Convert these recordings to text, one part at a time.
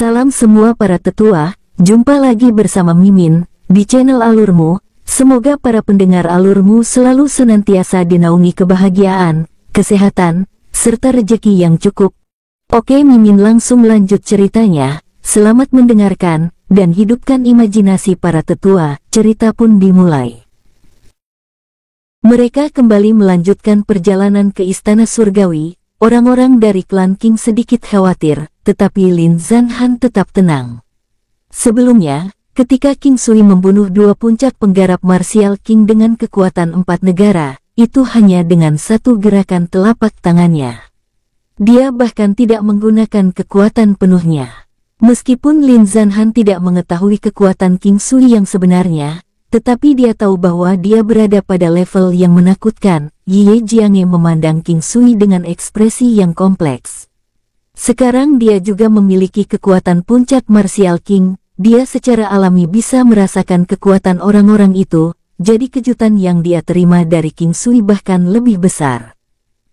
Salam semua para tetua, jumpa lagi bersama Mimin, di channel Alurmu. Semoga para pendengar Alurmu selalu senantiasa dinaungi kebahagiaan, kesehatan, serta rejeki yang cukup. Oke, Mimin langsung lanjut ceritanya. Selamat mendengarkan, dan hidupkan imajinasi para tetua. Cerita pun dimulai. Mereka kembali melanjutkan perjalanan ke Istana Surgawi. Orang-orang dari klan King sedikit khawatir, tetapi Lin Zanhan tetap tenang. Sebelumnya, ketika King Sui membunuh dua puncak penggarap martial King dengan kekuatan 4 negara, itu hanya dengan satu gerakan telapak tangannya. Dia bahkan tidak menggunakan kekuatan penuhnya. Meskipun Lin Zanhan tidak mengetahui kekuatan King Sui yang sebenarnya, tetapi dia tahu bahwa dia berada pada level yang menakutkan. Ye Jiange memandang King Sui dengan ekspresi yang kompleks. Sekarang dia juga memiliki kekuatan puncak martial King. Dia secara alami bisa merasakan kekuatan orang-orang itu, jadi kejutan yang dia terima dari King Sui bahkan lebih besar.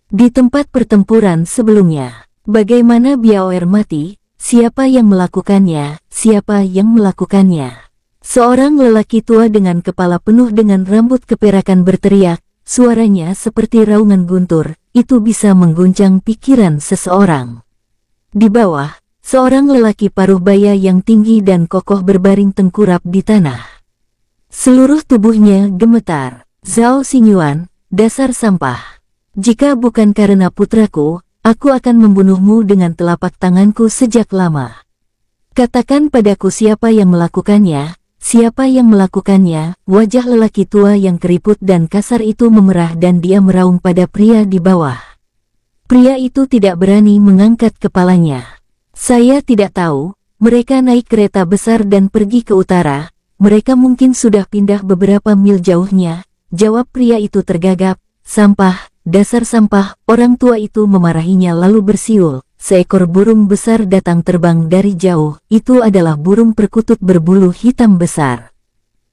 Di tempat pertempuran sebelumnya, bagaimana Biaoer mati? Siapa yang melakukannya? Siapa yang melakukannya? Seorang lelaki tua dengan kepala penuh dengan rambut keperakan berteriak. Suaranya seperti raungan guntur, itu bisa mengguncang pikiran seseorang. Di bawah, seorang lelaki paruh baya yang tinggi dan kokoh berbaring tengkurap di tanah. Seluruh tubuhnya gemetar. Zhao Xingyuan, dasar sampah. Jika bukan karena putraku, aku akan membunuhmu dengan telapak tanganku sejak lama. Katakan padaku siapa yang melakukannya. Siapa yang melakukannya? Wajah lelaki tua yang keriput dan kasar itu memerah dan dia meraung pada pria di bawah. Pria itu tidak berani mengangkat kepalanya. Saya tidak tahu. Mereka naik kereta besar dan pergi ke utara. Mereka mungkin sudah pindah beberapa mil jauhnya. Jawab pria itu tergagap. Sampah, dasar sampah. Orang tua itu memarahinya lalu bersiul. Seekor burung besar datang terbang dari jauh. Itu adalah burung perkutut berbulu hitam besar.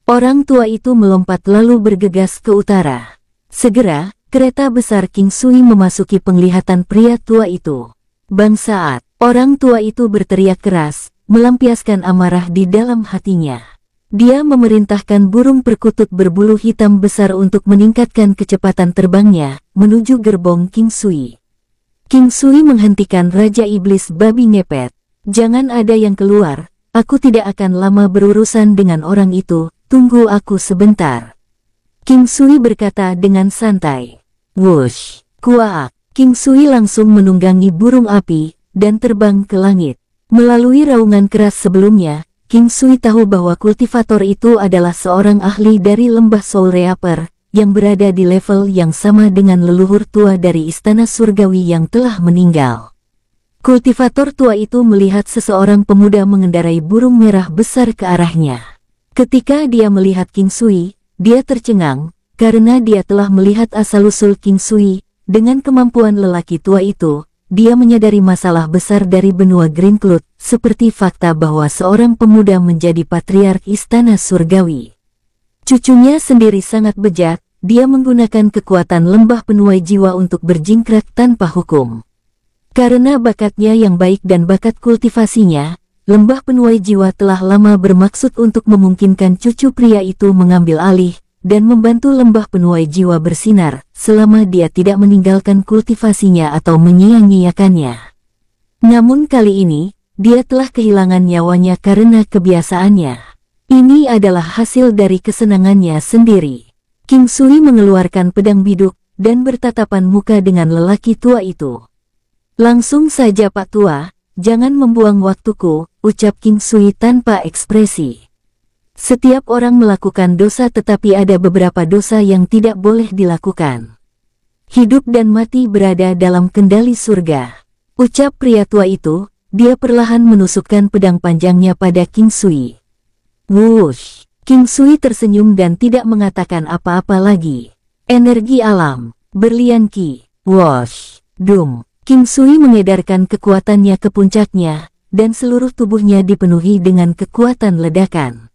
Orang tua itu melompat lalu bergegas ke utara. Segera, kereta besar King Sui memasuki penglihatan pria tua itu. Bangsat, orang tua itu berteriak keras, melampiaskan amarah di dalam hatinya. Dia memerintahkan burung perkutut berbulu hitam besar untuk meningkatkan kecepatan terbangnya, menuju gerbong King Sui. King Sui menghentikan Raja Iblis Babi Ngepet. Jangan ada yang keluar, aku tidak akan lama berurusan dengan orang itu, tunggu aku sebentar. King Sui berkata dengan santai. Wush, kuak. King Sui langsung menunggangi burung api, dan terbang ke langit. Melalui raungan keras sebelumnya, King Sui tahu bahwa kultivator itu adalah seorang ahli dari lembah Soul Reaper, yang berada di level yang sama dengan leluhur tua dari Istana Surgawi yang telah meninggal. Kultivator tua itu melihat seseorang pemuda mengendarai burung merah besar ke arahnya. Ketika dia melihat King Sui, dia tercengang, karena dia telah melihat asal-usul King Sui. Dengan kemampuan lelaki tua itu, dia menyadari masalah besar dari benua Greencloud, seperti fakta bahwa seorang pemuda menjadi patriark Istana Surgawi. Cucunya sendiri sangat bejat, dia menggunakan kekuatan lembah penuai jiwa untuk berjingkrak tanpa hukum. Karena bakatnya yang baik dan bakat kultivasinya, lembah penuai jiwa telah lama bermaksud untuk memungkinkan cucu pria itu mengambil alih, dan membantu lembah penuai jiwa bersinar, selama dia tidak meninggalkan kultivasinya atau menyia-nyiakannya. Namun kali ini, dia telah kehilangan nyawanya karena kebiasaannya. Ini adalah hasil dari kesenangannya sendiri. King Sui mengeluarkan pedang biduk, dan bertatapan muka dengan lelaki tua itu. Langsung saja Pak Tua, jangan membuang waktuku, ucap King Sui tanpa ekspresi. Setiap orang melakukan dosa tetapi ada beberapa dosa yang tidak boleh dilakukan. Hidup dan mati berada dalam kendali surga. Ucap pria tua itu, dia perlahan menusukkan pedang panjangnya pada King Sui. Wush! King Sui tersenyum dan tidak mengatakan apa-apa lagi. Energi alam, berlian ki, wush, dum. King Sui mengedarkan kekuatannya ke puncaknya, dan seluruh tubuhnya dipenuhi dengan kekuatan ledakan.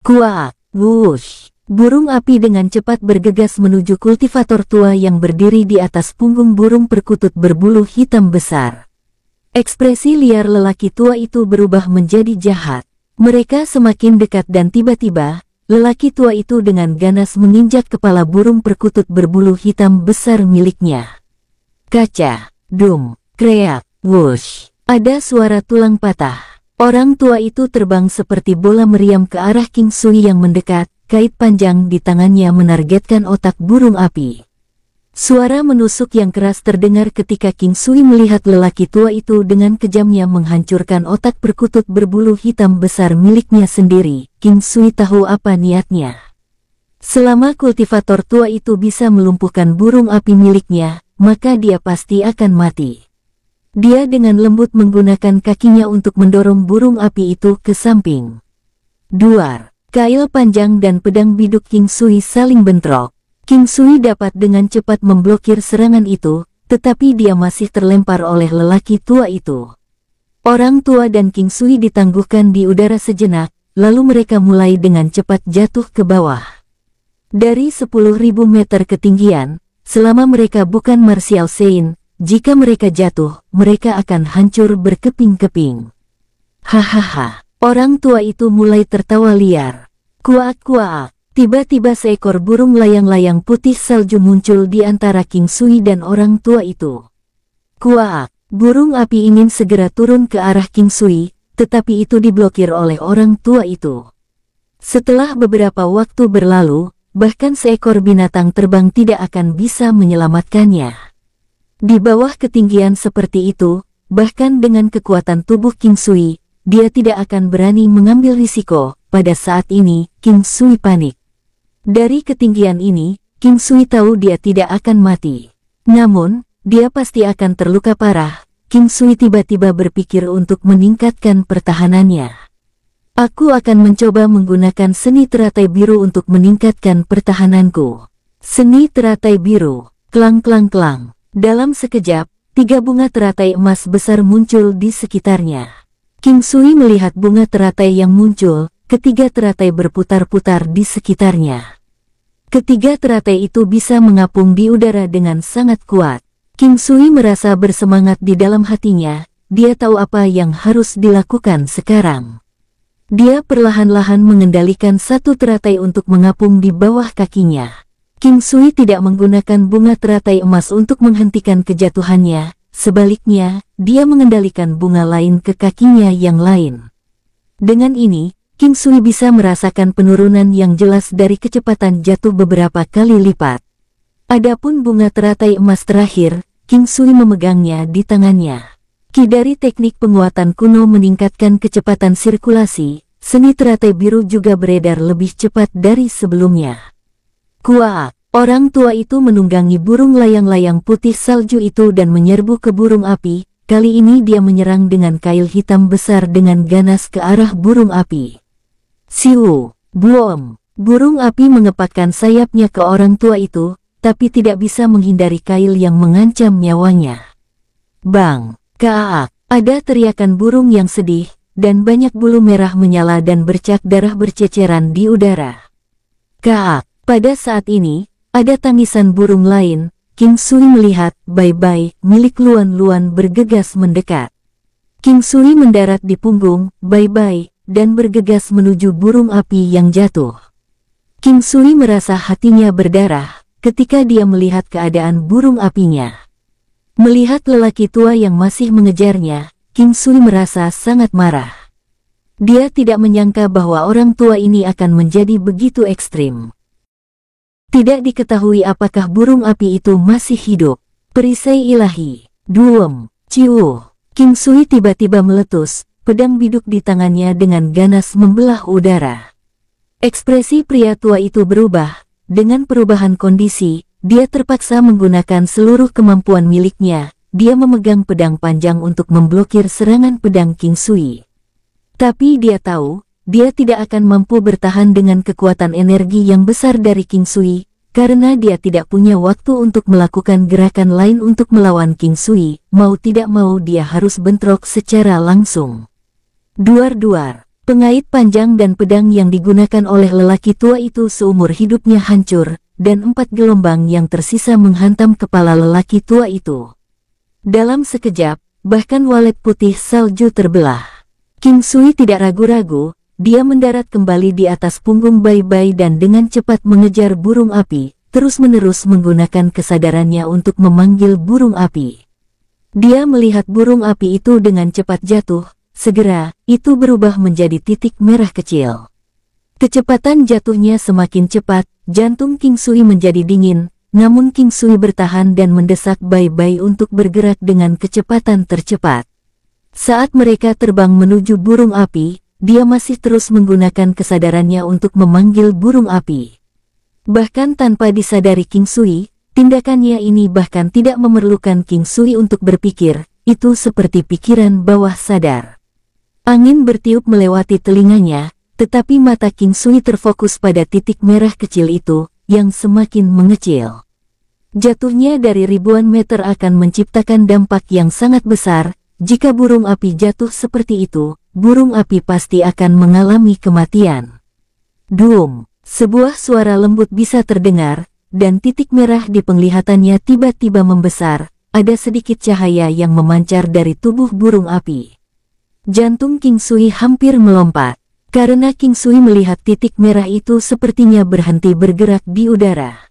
Kuak, wush! Burung api dengan cepat bergegas menuju kultivator tua yang berdiri di atas punggung burung perkutut berbulu hitam besar. Ekspresi liar lelaki tua itu berubah menjadi jahat. Mereka semakin dekat dan tiba-tiba, lelaki tua itu dengan ganas menginjak kepala burung perkutut berbulu hitam besar miliknya. Kaca, dum, kreak, wush. Ada suara tulang patah. Orang tua itu terbang seperti bola meriam ke arah King Sui yang mendekat, kait panjang di tangannya menargetkan otak burung api. Suara menusuk yang keras terdengar ketika King Sui melihat lelaki tua itu dengan kejamnya menghancurkan otak perkutut berbulu hitam besar miliknya sendiri. King Sui tahu apa niatnya. Selama kultivator tua itu bisa melumpuhkan burung api miliknya, maka dia pasti akan mati. Dia dengan lembut menggunakan kakinya untuk mendorong burung api itu ke samping. Duar, kail panjang dan pedang biduk King Sui saling bentrok. King Sui dapat dengan cepat memblokir serangan itu, tetapi dia masih terlempar oleh lelaki tua itu. Orang tua dan King Sui ditangguhkan di udara sejenak, lalu mereka mulai dengan cepat jatuh ke bawah. Dari 10.000 meter ketinggian, selama mereka bukan Martial Saint, jika mereka jatuh, mereka akan hancur berkeping-keping. Hahaha, orang tua itu mulai tertawa liar. Kuak-kuak. Tiba-tiba seekor burung layang-layang putih salju muncul di antara King Sui dan orang tua itu. Kuak, burung api ingin segera turun ke arah King Sui, tetapi itu diblokir oleh orang tua itu. Setelah beberapa waktu berlalu, bahkan seekor binatang terbang tidak akan bisa menyelamatkannya. Di bawah ketinggian seperti itu, bahkan dengan kekuatan tubuh King Sui, dia tidak akan berani mengambil risiko. Pada saat ini, King Sui panik. Dari ketinggian ini, King Sui tahu dia tidak akan mati. Namun, dia pasti akan terluka parah. King Sui tiba-tiba berpikir untuk meningkatkan pertahanannya. Aku akan mencoba menggunakan seni teratai biru untuk meningkatkan pertahananku. Seni teratai biru, klang-klang-klang. Dalam sekejap, 3 bunga teratai emas besar muncul di sekitarnya. King Sui melihat bunga teratai yang muncul, ketiga teratai berputar-putar di sekitarnya. Ketiga teratai itu bisa mengapung di udara dengan sangat kuat. King Sui merasa bersemangat di dalam hatinya, dia tahu apa yang harus dilakukan sekarang. Dia perlahan-lahan mengendalikan satu teratai untuk mengapung di bawah kakinya. King Sui tidak menggunakan bunga teratai emas untuk menghentikan kejatuhannya, sebaliknya, dia mengendalikan bunga lain ke kakinya yang lain. Dengan ini, King Sui bisa merasakan penurunan yang jelas dari kecepatan jatuh beberapa kali lipat. Adapun bunga teratai emas terakhir, King Sui memegangnya di tangannya. Dari teknik penguatan kuno meningkatkan kecepatan sirkulasi, seni teratai biru juga beredar lebih cepat dari sebelumnya. Kuak, orang tua itu menunggangi burung layang-layang putih salju itu dan menyerbu ke burung api. Kali ini dia menyerang dengan kail hitam besar dengan ganas ke arah burung api. Siu, buom, burung api mengepakkan sayapnya ke orang tua itu, tapi tidak bisa menghindari kail yang mengancam nyawanya. Bang, kaak, ada teriakan burung yang sedih, dan banyak bulu merah menyala dan bercak darah berceceran di udara. Kaak, pada saat ini, ada tangisan burung lain. King Sui melihat Bai-Bai milik Luan-Luan bergegas mendekat. King Sui mendarat di punggung Bai-Bai dan bergegas menuju burung api yang jatuh. King Sui merasa hatinya berdarah ketika dia melihat keadaan burung apinya. Melihat lelaki tua yang masih mengejarnya, King Sui merasa sangat marah. Dia tidak menyangka bahwa orang tua ini akan menjadi begitu ekstrim. Tidak diketahui apakah burung api itu masih hidup. Perisai ilahi, duem, ciu. King Sui tiba-tiba meletus, pedang biduk di tangannya dengan ganas membelah udara. Ekspresi pria tua itu berubah. Dengan perubahan kondisi, dia terpaksa menggunakan seluruh kemampuan miliknya. Dia memegang pedang panjang untuk memblokir serangan pedang King Sui. Tapi dia tahu, dia tidak akan mampu bertahan dengan kekuatan energi yang besar dari King Sui, karena dia tidak punya waktu untuk melakukan gerakan lain untuk melawan King Sui. Mau tidak mau dia harus bentrok secara langsung. Duar-duar, pengait panjang dan pedang yang digunakan oleh lelaki tua itu seumur hidupnya hancur, dan 4 gelombang yang tersisa menghantam kepala lelaki tua itu. Dalam sekejap, bahkan walet putih salju terbelah. King Sui tidak ragu-ragu, dia mendarat kembali di atas punggung Bai Bai dan dengan cepat mengejar burung api, terus-menerus menggunakan kesadarannya untuk memanggil burung api. Dia melihat burung api itu dengan cepat jatuh, segera, itu berubah menjadi titik merah kecil. Kecepatan jatuhnya semakin cepat, jantung King Sui menjadi dingin, namun King Sui bertahan dan mendesak Bai Bai untuk bergerak dengan kecepatan tercepat. Saat mereka terbang menuju burung api, dia masih terus menggunakan kesadarannya untuk memanggil burung api. Bahkan tanpa disadari King Sui, tindakannya ini bahkan tidak memerlukan King Sui untuk berpikir, itu seperti pikiran bawah sadar. Angin bertiup melewati telinganya, tetapi mata King Sui terfokus pada titik merah kecil itu, yang semakin mengecil. Jatuhnya dari ribuan meter akan menciptakan dampak yang sangat besar. Jika burung api jatuh seperti itu, burung api pasti akan mengalami kematian. Duum, sebuah suara lembut bisa terdengar, dan titik merah di penglihatannya tiba-tiba membesar, ada sedikit cahaya yang memancar dari tubuh burung api. Jantung King Sui hampir melompat. Karena King Sui melihat titik merah itu sepertinya berhenti bergerak di udara.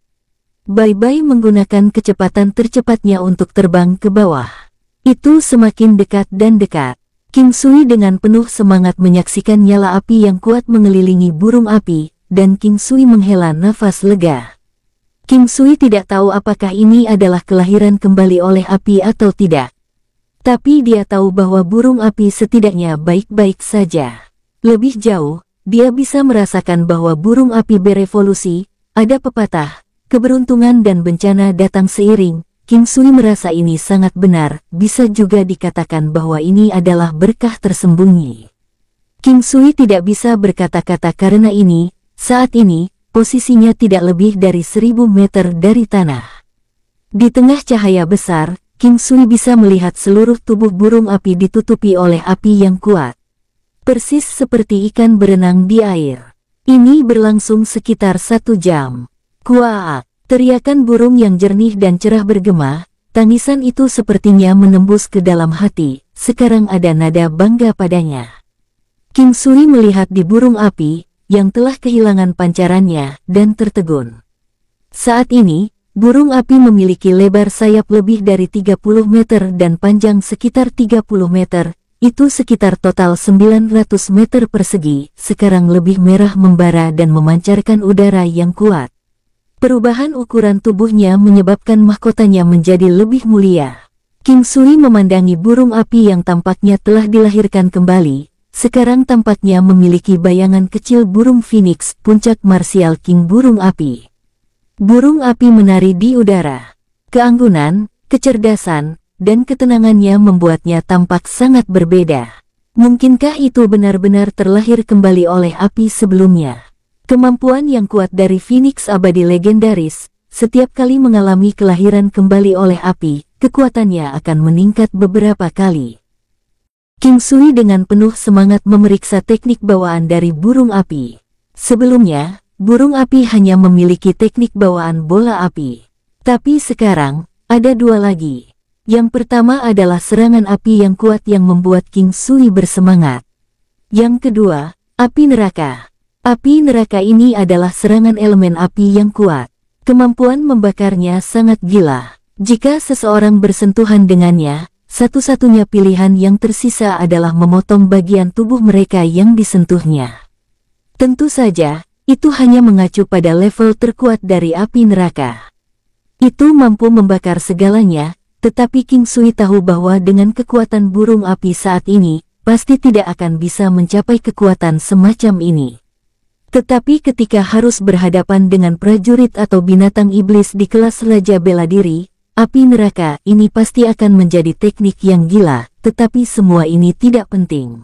Bai Bai menggunakan kecepatan tercepatnya untuk terbang ke bawah. Itu semakin dekat dan dekat. King Sui dengan penuh semangat menyaksikan nyala api yang kuat mengelilingi burung api, dan King Sui menghela nafas lega. King Sui tidak tahu apakah ini adalah kelahiran kembali oleh api atau tidak. Tapi dia tahu bahwa burung api setidaknya baik-baik saja. Lebih jauh, dia bisa merasakan bahwa burung api berevolusi, ada pepatah, keberuntungan dan bencana datang seiring. King Sui merasa ini sangat benar, bisa juga dikatakan bahwa ini adalah berkah tersembunyi. King Sui tidak bisa berkata-kata karena ini, saat ini, posisinya tidak lebih dari 1000 meter dari tanah. Di tengah cahaya besar, King Sui bisa melihat seluruh tubuh burung api ditutupi oleh api yang kuat. Persis seperti ikan berenang di air. Ini berlangsung sekitar 1 jam. Kuaak, teriakan burung yang jernih dan cerah bergema, tangisan itu sepertinya menembus ke dalam hati, sekarang ada nada bangga padanya. King Sui melihat di burung api, yang telah kehilangan pancarannya, dan tertegun. Saat ini, burung api memiliki lebar sayap lebih dari 30 meter dan panjang sekitar 30 meter, itu sekitar total 900 meter persegi, sekarang lebih merah membara dan memancarkan udara yang kuat. Perubahan ukuran tubuhnya menyebabkan mahkotanya menjadi lebih mulia. King Sui memandangi burung api yang tampaknya telah dilahirkan kembali, sekarang tampaknya memiliki bayangan kecil burung phoenix, puncak martial king burung api. Burung api menari di udara. Keanggunan, kecerdasan, dan ketenangannya membuatnya tampak sangat berbeda. Mungkinkah itu benar-benar terlahir kembali oleh api sebelumnya? Kemampuan yang kuat dari Phoenix abadi legendaris, setiap kali mengalami kelahiran kembali oleh api, kekuatannya akan meningkat beberapa kali. King Sui dengan penuh semangat memeriksa teknik bawaan dari burung api. Sebelumnya, burung api hanya memiliki teknik bawaan bola api. Tapi sekarang, ada 2 lagi. Yang pertama adalah serangan api yang kuat yang membuat King Sui bersemangat. Yang kedua, api neraka. Api neraka ini adalah serangan elemen api yang kuat. Kemampuan membakarnya sangat gila. Jika seseorang bersentuhan dengannya, satu-satunya pilihan yang tersisa adalah memotong bagian tubuh mereka yang disentuhnya. Tentu saja, itu hanya mengacu pada level terkuat dari api neraka. Itu mampu membakar segalanya. Tetapi King Sui tahu bahwa dengan kekuatan burung api saat ini, pasti tidak akan bisa mencapai kekuatan semacam ini. Tetapi ketika harus berhadapan dengan prajurit atau binatang iblis di kelas Raja Bela Diri, api neraka ini pasti akan menjadi teknik yang gila, tetapi semua ini tidak penting.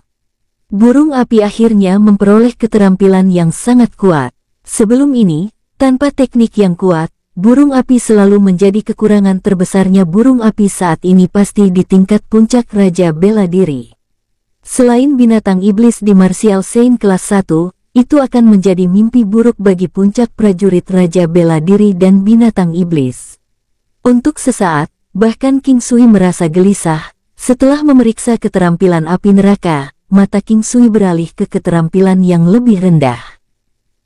Burung api akhirnya memperoleh keterampilan yang sangat kuat. Sebelum ini, tanpa teknik yang kuat, burung api selalu menjadi kekurangan terbesarnya. Burung api saat ini pasti di tingkat puncak Raja Bela Diri. Selain binatang iblis di Martial Saint kelas 1, itu akan menjadi mimpi buruk bagi puncak prajurit Raja Bela Diri dan binatang iblis. Untuk sesaat, bahkan King Sui merasa gelisah, Setelah memeriksa keterampilan api neraka, mata King Sui beralih ke keterampilan yang lebih rendah.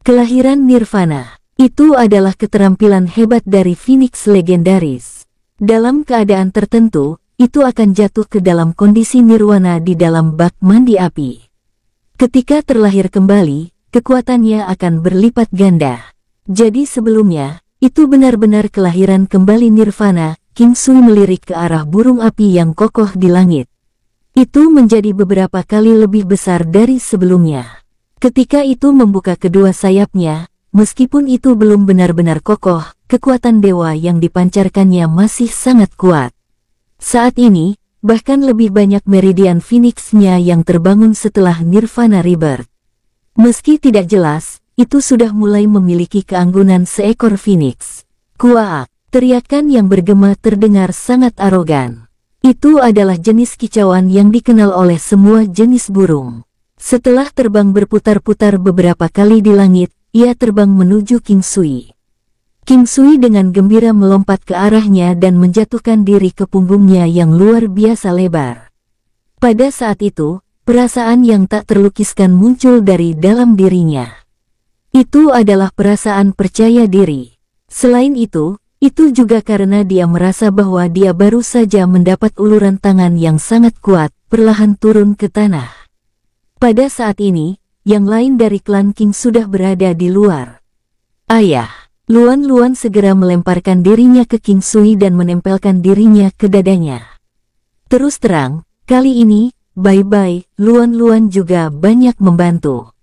Kelahiran Nirvana. Itu adalah keterampilan hebat dari Phoenix legendaris. Dalam keadaan tertentu, itu akan jatuh ke dalam kondisi nirwana di dalam bak mandi api. Ketika terlahir kembali, kekuatannya akan berlipat ganda. Jadi sebelumnya, itu benar-benar kelahiran kembali nirvana. King Sui melirik ke arah burung api yang kokoh di langit. Itu menjadi beberapa kali lebih besar dari sebelumnya. Ketika itu membuka kedua sayapnya, meskipun itu belum benar-benar kokoh, kekuatan dewa yang dipancarkannya masih sangat kuat. Saat ini, bahkan lebih banyak meridian Phoenix-nya yang terbangun setelah Nirvana Rebirth. Meski tidak jelas, itu sudah mulai memiliki keanggunan seekor Phoenix. Kuaak. Teriakan yang bergema terdengar sangat arogan. Itu adalah jenis kicauan yang dikenal oleh semua jenis burung. Setelah terbang berputar-putar beberapa kali di langit, ia terbang menuju King Sui. King Sui dengan gembira melompat ke arahnya dan menjatuhkan diri ke punggungnya yang luar biasa lebar. Pada saat itu, perasaan yang tak terlukiskan muncul dari dalam dirinya. Itu adalah perasaan percaya diri. Selain itu juga karena dia merasa bahwa dia baru saja mendapat uluran tangan yang sangat kuat, perlahan turun ke tanah. Pada saat ini, yang lain dari klan King sudah berada di luar. Ayah, Luan segera melemparkan dirinya ke King Sui dan menempelkan dirinya ke dadanya. Terus terang, kali ini, bye-bye, Luan juga banyak membantu.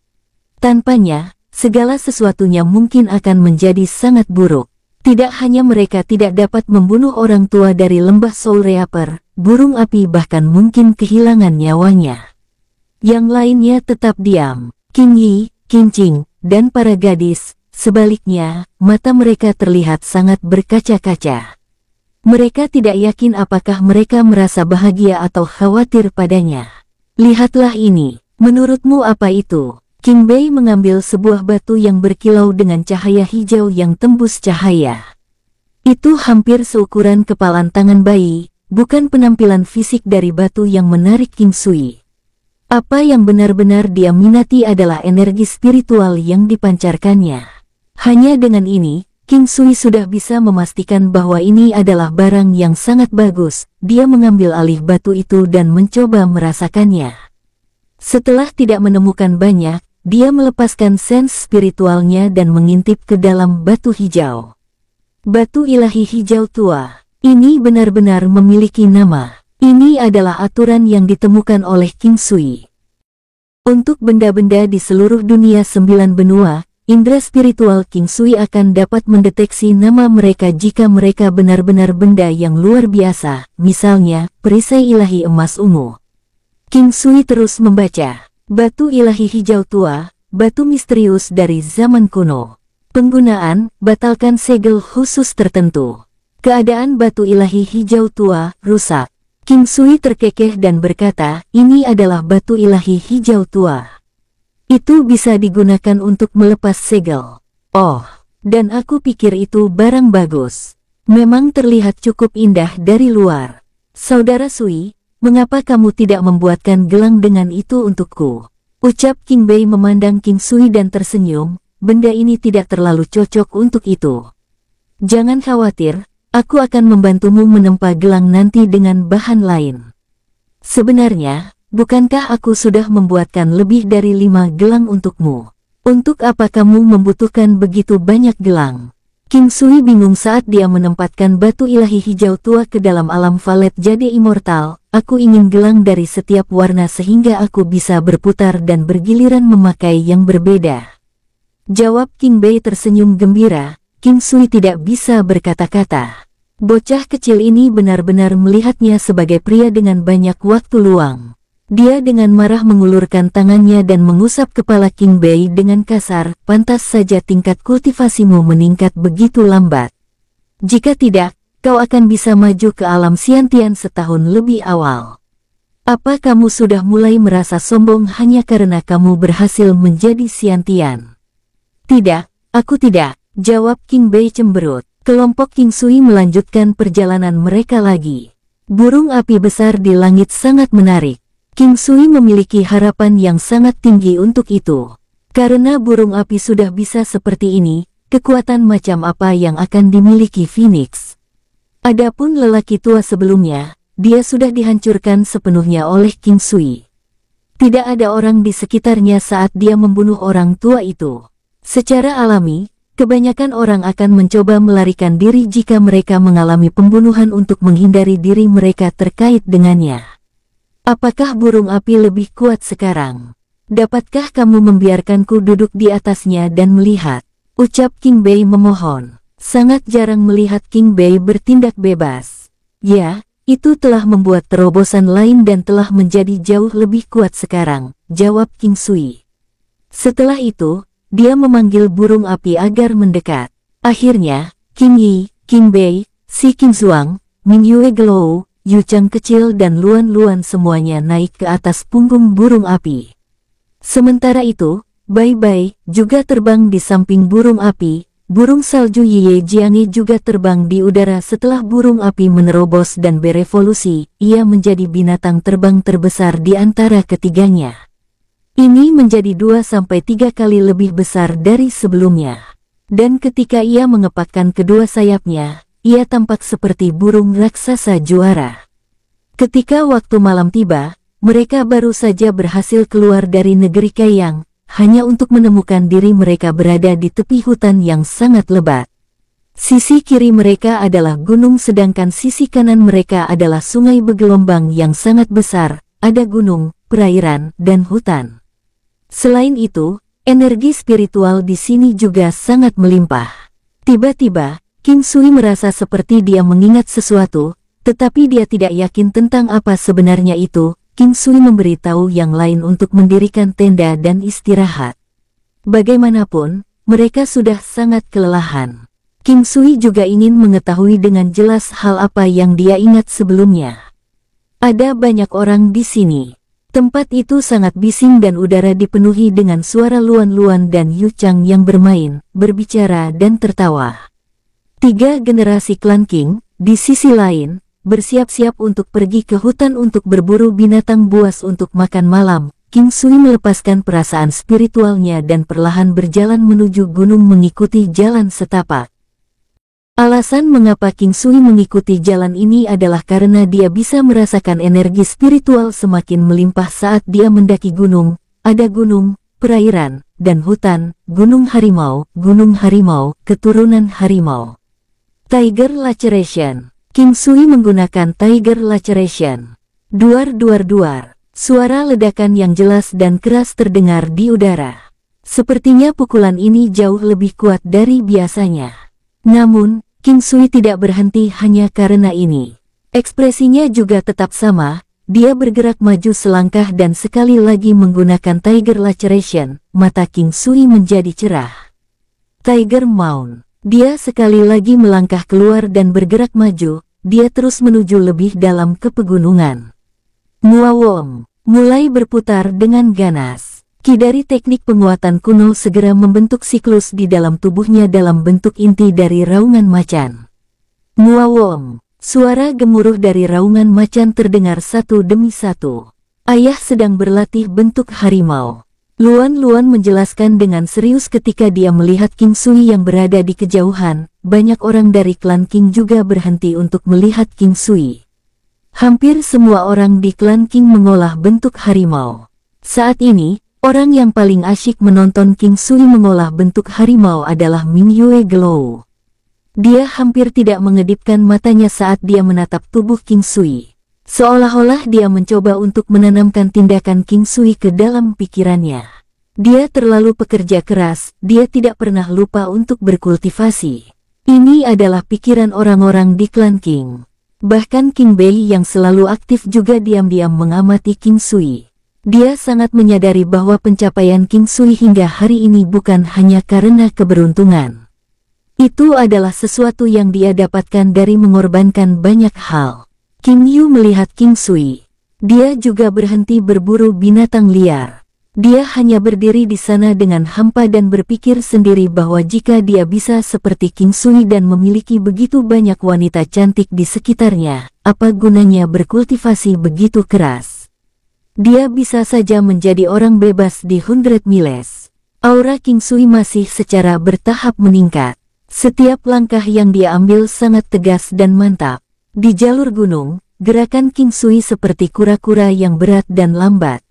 Tanpanya, segala sesuatunya mungkin akan menjadi sangat buruk. Tidak hanya mereka tidak dapat membunuh orang tua dari lembah Soul Reaper, burung api bahkan mungkin kehilangan nyawanya. Yang lainnya tetap diam. King Yi, King Qing, dan para gadis, sebaliknya, mata mereka terlihat sangat berkaca-kaca. Mereka tidak yakin apakah mereka merasa bahagia atau khawatir padanya. Lihatlah ini, menurutmu apa itu? King Bei mengambil sebuah batu yang berkilau dengan cahaya hijau yang tembus cahaya. Itu hampir seukuran kepalan tangan bayi, bukan penampilan fisik dari batu yang menarik King Sui. Apa yang benar-benar dia minati adalah energi spiritual yang dipancarkannya. Hanya dengan ini, King Sui sudah bisa memastikan bahwa ini adalah barang yang sangat bagus. Dia mengambil alih batu itu dan mencoba merasakannya. Setelah tidak menemukan banyak, dia melepaskan sense spiritualnya dan mengintip ke dalam batu hijau. Batu ilahi hijau tua. Ini benar-benar memiliki nama. Ini adalah aturan yang ditemukan oleh King Sui. Untuk benda-benda di seluruh dunia 9 benua, indera spiritual King Sui akan dapat mendeteksi nama mereka jika mereka benar-benar benda yang luar biasa, misalnya, perisai ilahi emas ungu. King Sui terus membaca. Batu ilahi hijau tua, batu misterius dari zaman kuno. Penggunaan, batalkan segel khusus tertentu. Keadaan batu ilahi hijau tua, rusak. King Sui terkekeh dan berkata, ini adalah batu ilahi hijau tua. Itu bisa digunakan untuk melepas segel. Oh, dan aku pikir itu barang bagus. Memang terlihat cukup indah dari luar. Saudara Sui, mengapa kamu tidak membuatkan gelang dengan itu untukku? Ucap King Bei memandang King Sui dan tersenyum, benda ini tidak terlalu cocok untuk itu. Jangan khawatir, aku akan membantumu menempa gelang nanti dengan bahan lain. Sebenarnya, bukankah aku sudah membuatkan lebih dari 5 gelang untukmu? Untuk apa kamu membutuhkan begitu banyak gelang? King Sui bingung saat dia menempatkan batu ilahi hijau tua ke dalam alam valet jade immortal. Aku ingin gelang dari setiap warna sehingga aku bisa berputar dan bergiliran memakai yang berbeda. Jawab King Bei tersenyum gembira. King Sui tidak bisa berkata-kata. Bocah kecil ini benar-benar melihatnya sebagai pria dengan banyak waktu luang. Dia dengan marah mengulurkan tangannya dan mengusap kepala King Bei dengan kasar. Pantas saja tingkat kultivasimu meningkat begitu lambat. Jika tidak, kau akan bisa maju ke alam Xiantian setahun lebih awal. Apa kamu sudah mulai merasa sombong hanya karena kamu berhasil menjadi Xiantian? Tidak, aku tidak, jawab King Bei cemberut. Kelompok King Sui melanjutkan perjalanan mereka lagi. Burung api besar di langit sangat menarik. King Sui memiliki harapan yang sangat tinggi untuk itu. Karena burung api sudah bisa seperti ini, kekuatan macam apa yang akan dimiliki Phoenix? Adapun lelaki tua sebelumnya, dia sudah dihancurkan sepenuhnya oleh King Sui. Tidak ada orang di sekitarnya saat dia membunuh orang tua itu. Secara alami, kebanyakan orang akan mencoba melarikan diri jika mereka mengalami pembunuhan untuk menghindari diri mereka terkait dengannya. Apakah burung api lebih kuat sekarang? Dapatkah kamu membiarkanku duduk di atasnya dan melihat? Ucap King Bei memohon. Sangat jarang melihat King Bei bertindak bebas. Ya, itu telah membuat terobosan lain dan telah menjadi jauh lebih kuat sekarang, jawab King Sui. Setelah itu, dia memanggil burung api agar mendekat. Akhirnya, King Yi, King Bei, si King Zuang, Ming Yue Gelou, Yu Chang kecil dan Luan Luan semuanya naik ke atas punggung burung api. Sementara itu, Bai Bai juga terbang di samping burung api. Burung salju Ye Jiangi juga terbang di udara setelah burung api menerobos dan berevolusi. Ia menjadi binatang terbang terbesar di antara ketiganya. Ini menjadi 2-3 kali lebih besar dari sebelumnya. Dan ketika ia mengepakkan kedua sayapnya, ia tampak seperti burung raksasa juara. Ketika waktu malam tiba, mereka baru saja berhasil keluar dari negeri Kaiyang, hanya untuk menemukan diri mereka berada di tepi hutan yang sangat lebat. Sisi kiri mereka adalah gunung sedangkan sisi kanan mereka adalah sungai bergelombang yang sangat besar, ada gunung, perairan, dan hutan. Selain itu, energi spiritual di sini juga sangat melimpah. Tiba-tiba, King Sui merasa seperti dia mengingat sesuatu, tetapi dia tidak yakin tentang apa sebenarnya itu. King Sui memberitahu yang lain untuk mendirikan tenda dan istirahat. Bagaimanapun, mereka sudah sangat kelelahan. King Sui juga ingin mengetahui dengan jelas hal apa yang dia ingat sebelumnya. Ada banyak orang di sini. Tempat itu sangat bising dan udara dipenuhi dengan suara Luan Luan dan Yu Chang yang bermain, berbicara dan tertawa. 3 generasi klan King, di sisi lain, bersiap-siap untuk pergi ke hutan untuk berburu binatang buas untuk makan malam. King Sui melepaskan perasaan spiritualnya dan perlahan berjalan menuju gunung mengikuti jalan setapak. Alasan mengapa King Sui mengikuti jalan ini adalah karena dia bisa merasakan energi spiritual semakin melimpah saat dia mendaki gunung. Ada gunung, perairan, dan hutan, gunung harimau, keturunan harimau. Tiger Laceration. King Sui menggunakan Tiger Laceration. Duar. Suara ledakan yang jelas dan keras terdengar di udara. Sepertinya pukulan ini jauh lebih kuat dari biasanya. Namun, King Sui tidak berhenti hanya karena ini. Ekspresinya juga tetap sama, dia bergerak maju selangkah dan sekali lagi menggunakan Tiger Laceration, mata King Sui menjadi cerah. Tiger Mount. Dia sekali lagi melangkah keluar dan bergerak maju, dia terus menuju lebih dalam ke pegunungan. Muawong mulai berputar dengan ganas. Ki dari teknik penguatan kuno segera membentuk siklus di dalam tubuhnya dalam bentuk inti dari raungan macan. Muawong, suara gemuruh dari raungan macan terdengar satu demi satu. Ayah sedang berlatih bentuk harimau. Luan Luan menjelaskan dengan serius ketika dia melihat King Sui yang berada di kejauhan. Banyak orang dari klan King juga berhenti untuk melihat King Sui. Hampir semua orang di klan King mengolah bentuk harimau. Saat ini, orang yang paling asyik menonton King Sui mengolah bentuk harimau adalah Ming Yue Gelou. Dia hampir tidak mengedipkan matanya saat dia menatap tubuh King Sui. Seolah-olah dia mencoba untuk menanamkan tindakan King Sui ke dalam pikirannya. Dia terlalu pekerja keras, dia tidak pernah lupa untuk berkultivasi. Ini adalah pikiran orang-orang di klan King. Bahkan King Bei yang selalu aktif juga diam-diam mengamati King Sui. Dia sangat menyadari bahwa pencapaian King Sui hingga hari ini bukan hanya karena keberuntungan. Itu adalah sesuatu yang dia dapatkan dari mengorbankan banyak hal. King Yu melihat King Sui. Dia juga berhenti berburu binatang liar. Dia hanya berdiri di sana dengan hampa dan berpikir sendiri bahwa jika dia bisa seperti King Sui dan memiliki begitu banyak wanita cantik di sekitarnya, apa gunanya berkultivasi begitu keras? Dia bisa saja menjadi orang bebas di 100 Miles. Aura King Sui masih secara bertahap meningkat. Setiap langkah yang dia ambil sangat tegas dan mantap. Di jalur gunung, gerakan King Sui seperti kura-kura yang berat dan lambat.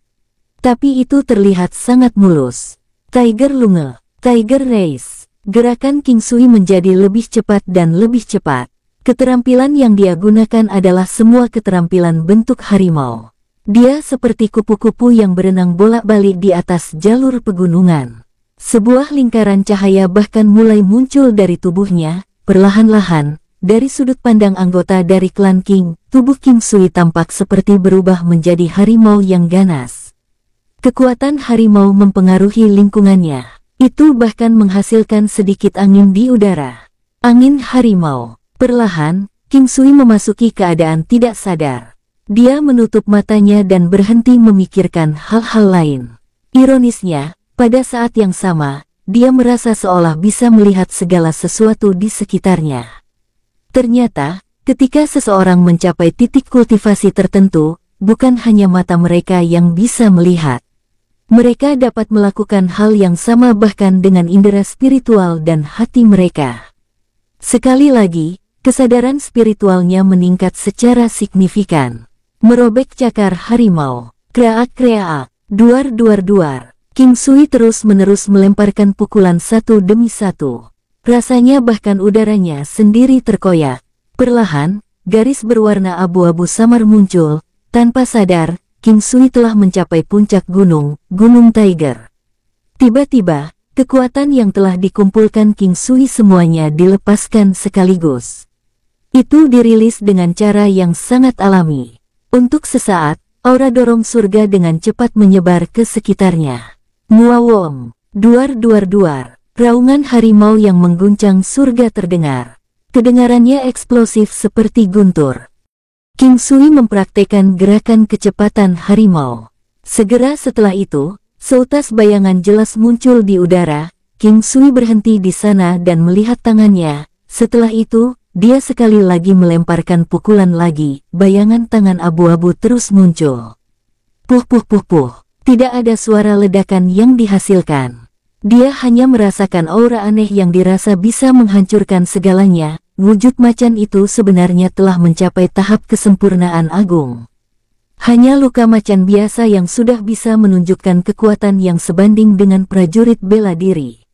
Tapi itu terlihat sangat mulus. Tiger Lunge, Tiger Race. Gerakan King Sui menjadi lebih cepat dan lebih cepat. Keterampilan yang dia gunakan adalah semua keterampilan bentuk harimau. Dia seperti kupu-kupu yang berenang bolak-balik di atas jalur pegunungan. Sebuah lingkaran cahaya bahkan mulai muncul dari tubuhnya, perlahan-lahan. Dari sudut pandang anggota dari klan King, tubuh King Sui tampak seperti berubah menjadi harimau yang ganas. Kekuatan harimau mempengaruhi lingkungannya. Itu bahkan menghasilkan sedikit angin di udara. Angin harimau. Perlahan, King Sui memasuki keadaan tidak sadar. Dia menutup matanya dan berhenti memikirkan hal-hal lain. Ironisnya, pada saat yang sama, dia merasa seolah bisa melihat segala sesuatu di sekitarnya. Ternyata, ketika seseorang mencapai titik kultivasi tertentu, bukan hanya mata mereka yang bisa melihat. Mereka dapat melakukan hal yang sama bahkan dengan indera spiritual dan hati mereka. Sekali lagi, kesadaran spiritualnya meningkat secara signifikan. Merobek cakar harimau. Kreak-kreak. Duar-duar-duar. King Sui terus-menerus melemparkan pukulan satu demi satu. Rasanya bahkan udaranya sendiri terkoyak. Perlahan, garis berwarna abu-abu samar muncul. Tanpa sadar, King Sui telah mencapai puncak gunung, Gunung Tiger. Tiba-tiba, kekuatan yang telah dikumpulkan King Sui semuanya dilepaskan sekaligus. Itu dirilis dengan cara yang sangat alami. Untuk sesaat, aura dorong surga dengan cepat menyebar ke sekitarnya. Muawom, duar-duar-duar, raungan harimau yang mengguncang surga terdengar. Kedengarannya eksplosif seperti guntur. King Sui mempraktekkan gerakan kecepatan harimau. Segera setelah itu, seutas bayangan jelas muncul di udara. King Sui berhenti di sana dan melihat tangannya. Setelah itu, dia sekali lagi melemparkan pukulan lagi. Bayangan tangan abu-abu terus muncul. Puh puh puh puh. Tidak ada suara ledakan yang dihasilkan. Dia hanya merasakan aura aneh yang dirasa bisa menghancurkan segalanya. Wujud macan itu sebenarnya telah mencapai tahap kesempurnaan agung. Hanya luka macan biasa yang sudah bisa menunjukkan kekuatan yang sebanding dengan prajurit bela diri.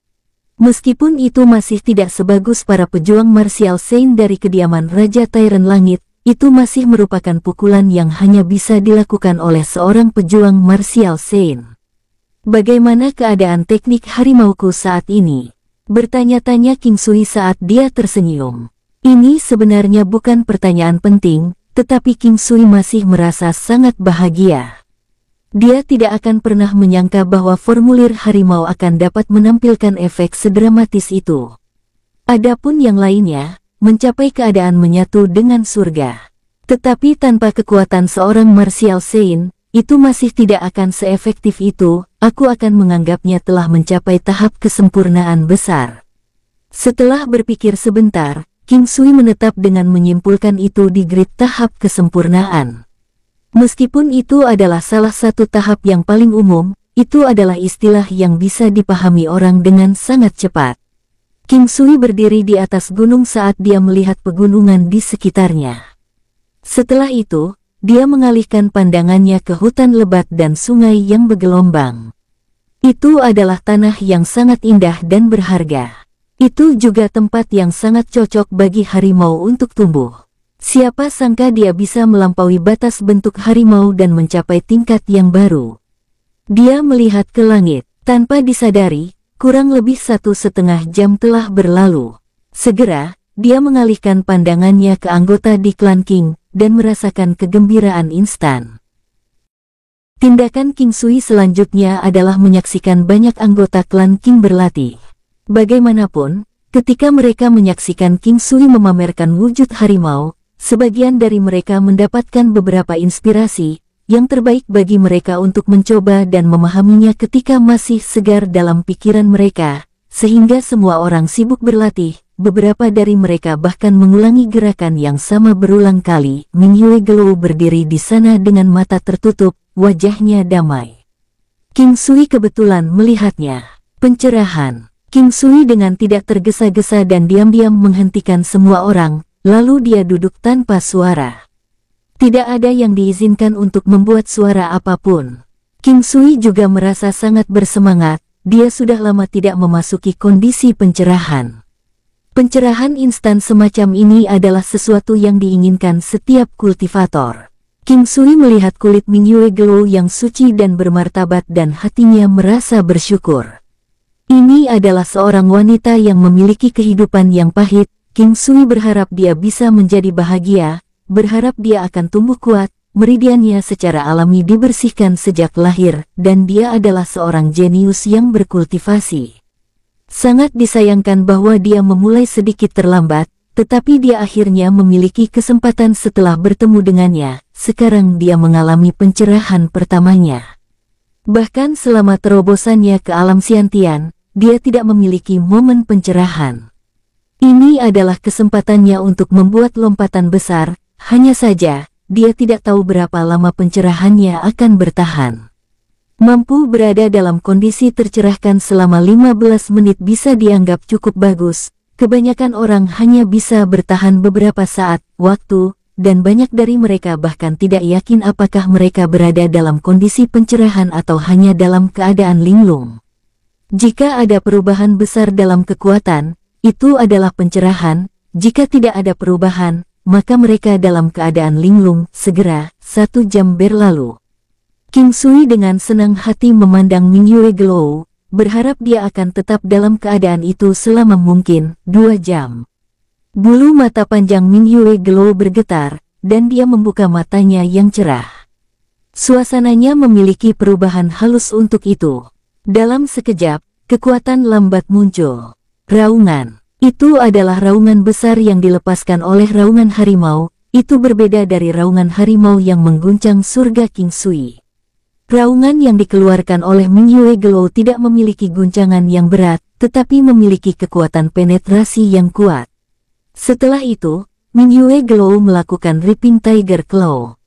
Meskipun itu masih tidak sebagus para pejuang martial Saint dari kediaman Raja Tyrant Langit, itu masih merupakan pukulan yang hanya bisa dilakukan oleh seorang pejuang martial Saint. Bagaimana keadaan teknik harimauku saat ini? Bertanya-tanya King Sui saat dia tersenyum. Ini sebenarnya bukan pertanyaan penting, tetapi King Sui masih merasa sangat bahagia. Dia tidak akan pernah menyangka bahwa formulir harimau akan dapat menampilkan efek sedramatis itu. Adapun yang lainnya, mencapai keadaan menyatu dengan surga. Tetapi tanpa kekuatan seorang martial Saint, itu masih tidak akan seefektif itu. Aku akan menganggapnya telah mencapai tahap kesempurnaan besar. Setelah berpikir sebentar, King Sui menetap dengan menyimpulkan itu di grid tahap kesempurnaan. Meskipun itu adalah salah satu tahap yang paling umum, itu adalah istilah yang bisa dipahami orang dengan sangat cepat. King Sui berdiri di atas gunung saat dia melihat pegunungan di sekitarnya. Setelah itu, dia mengalihkan pandangannya ke hutan lebat dan sungai yang bergelombang. Itu adalah tanah yang sangat indah dan berharga. Itu juga tempat yang sangat cocok bagi harimau untuk tumbuh. Siapa sangka dia bisa melampaui batas bentuk harimau dan mencapai tingkat yang baru. Dia melihat ke langit. Tanpa disadari, kurang lebih 1,5 jam telah berlalu. Segera, dia mengalihkan pandangannya ke anggota di klan King dan merasakan kegembiraan instan. Tindakan King Sui selanjutnya adalah menyaksikan banyak anggota klan King berlatih. Bagaimanapun, ketika mereka menyaksikan King Sui memamerkan wujud harimau, sebagian dari mereka mendapatkan beberapa inspirasi, yang terbaik bagi mereka untuk mencoba dan memahaminya ketika masih segar dalam pikiran mereka, sehingga semua orang sibuk berlatih. Beberapa dari mereka bahkan mengulangi gerakan yang sama berulang kali. Ming Yue Gelou berdiri di sana dengan mata tertutup, wajahnya damai. King Sui kebetulan melihatnya. Pencerahan. King Sui dengan tidak tergesa-gesa dan diam-diam menghentikan semua orang, lalu dia duduk tanpa suara. Tidak ada yang diizinkan untuk membuat suara apapun. King Sui juga merasa sangat bersemangat, dia sudah lama tidak memasuki kondisi pencerahan. Pencerahan instan semacam ini adalah sesuatu yang diinginkan setiap kultivator. King Sui melihat kulit Ming Yue Gelou yang suci dan bermartabat dan hatinya merasa bersyukur. Ini adalah seorang wanita yang memiliki kehidupan yang pahit. King Sui berharap dia bisa menjadi bahagia, berharap dia akan tumbuh kuat, meridiannya secara alami dibersihkan sejak lahir, dan dia adalah seorang jenius yang berkultivasi. Sangat disayangkan bahwa dia memulai sedikit terlambat, tetapi dia akhirnya memiliki kesempatan setelah bertemu dengannya. Sekarang dia mengalami pencerahan pertamanya. Bahkan selama terobosannya ke alam Xiantian, dia tidak memiliki momen pencerahan. Ini adalah kesempatannya untuk membuat lompatan besar. Hanya saja, dia tidak tahu berapa lama pencerahannya akan bertahan. Mampu berada dalam kondisi tercerahkan selama 15 menit bisa dianggap cukup bagus. Kebanyakan orang hanya bisa bertahan beberapa saat, waktu, dan banyak dari mereka bahkan tidak yakin apakah mereka berada dalam kondisi pencerahan atau hanya dalam keadaan linglung. Jika ada perubahan besar dalam kekuatan, itu adalah pencerahan. Jika tidak ada perubahan, maka mereka dalam keadaan linglung. Segera, 1 jam berlalu. King Sui dengan senang hati memandang Ming Yue Gelou, berharap dia akan tetap dalam keadaan itu selama mungkin 2 jam. Bulu mata panjang Ming Yue Gelou bergetar, dan dia membuka matanya yang cerah. Suasananya memiliki perubahan halus untuk itu. Dalam sekejap, kekuatan lambat muncul. Raungan. Itu adalah raungan besar yang dilepaskan oleh raungan harimau. Itu berbeda dari raungan harimau yang mengguncang surga King Sui. Raungan yang dikeluarkan oleh Ming Yue Gelou tidak memiliki guncangan yang berat, tetapi memiliki kekuatan penetrasi yang kuat. Setelah itu, Ming Yue Gelou melakukan Ripping Tiger Claw.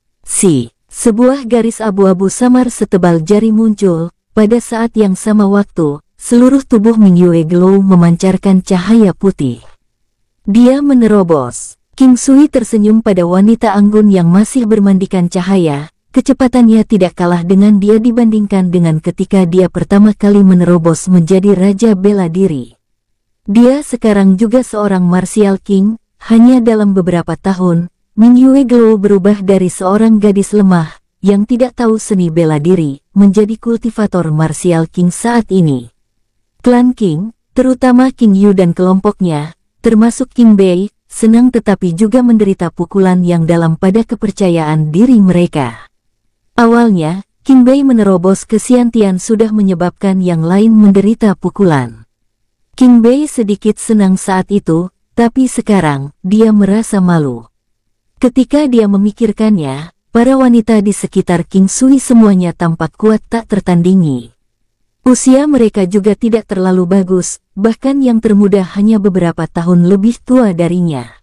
Sebuah garis abu-abu samar setebal jari muncul. Pada saat yang sama waktu, seluruh tubuh Ming Yue Gelou memancarkan cahaya putih. Dia menerobos. King Sui tersenyum pada wanita anggun yang masih bermandikan cahaya. Kecepatannya tidak kalah dengan dia dibandingkan dengan ketika dia pertama kali menerobos menjadi Raja Bela Diri. Dia sekarang juga seorang Martial King. Hanya dalam beberapa tahun, Ming Yue Gelou berubah dari seorang gadis lemah yang tidak tahu seni bela diri, menjadi kultivator Martial King saat ini. Klan King, terutama King Yu dan kelompoknya, termasuk King Bei, senang tetapi juga menderita pukulan yang dalam pada kepercayaan diri mereka. Awalnya, King Bei menerobos ke Xiantian sudah menyebabkan yang lain menderita pukulan. King Bei sedikit senang saat itu, tapi sekarang, dia merasa malu. Ketika dia memikirkannya, para wanita di sekitar King Sui semuanya tampak kuat tak tertandingi. Usia mereka juga tidak terlalu bagus, bahkan yang termuda hanya beberapa tahun lebih tua darinya.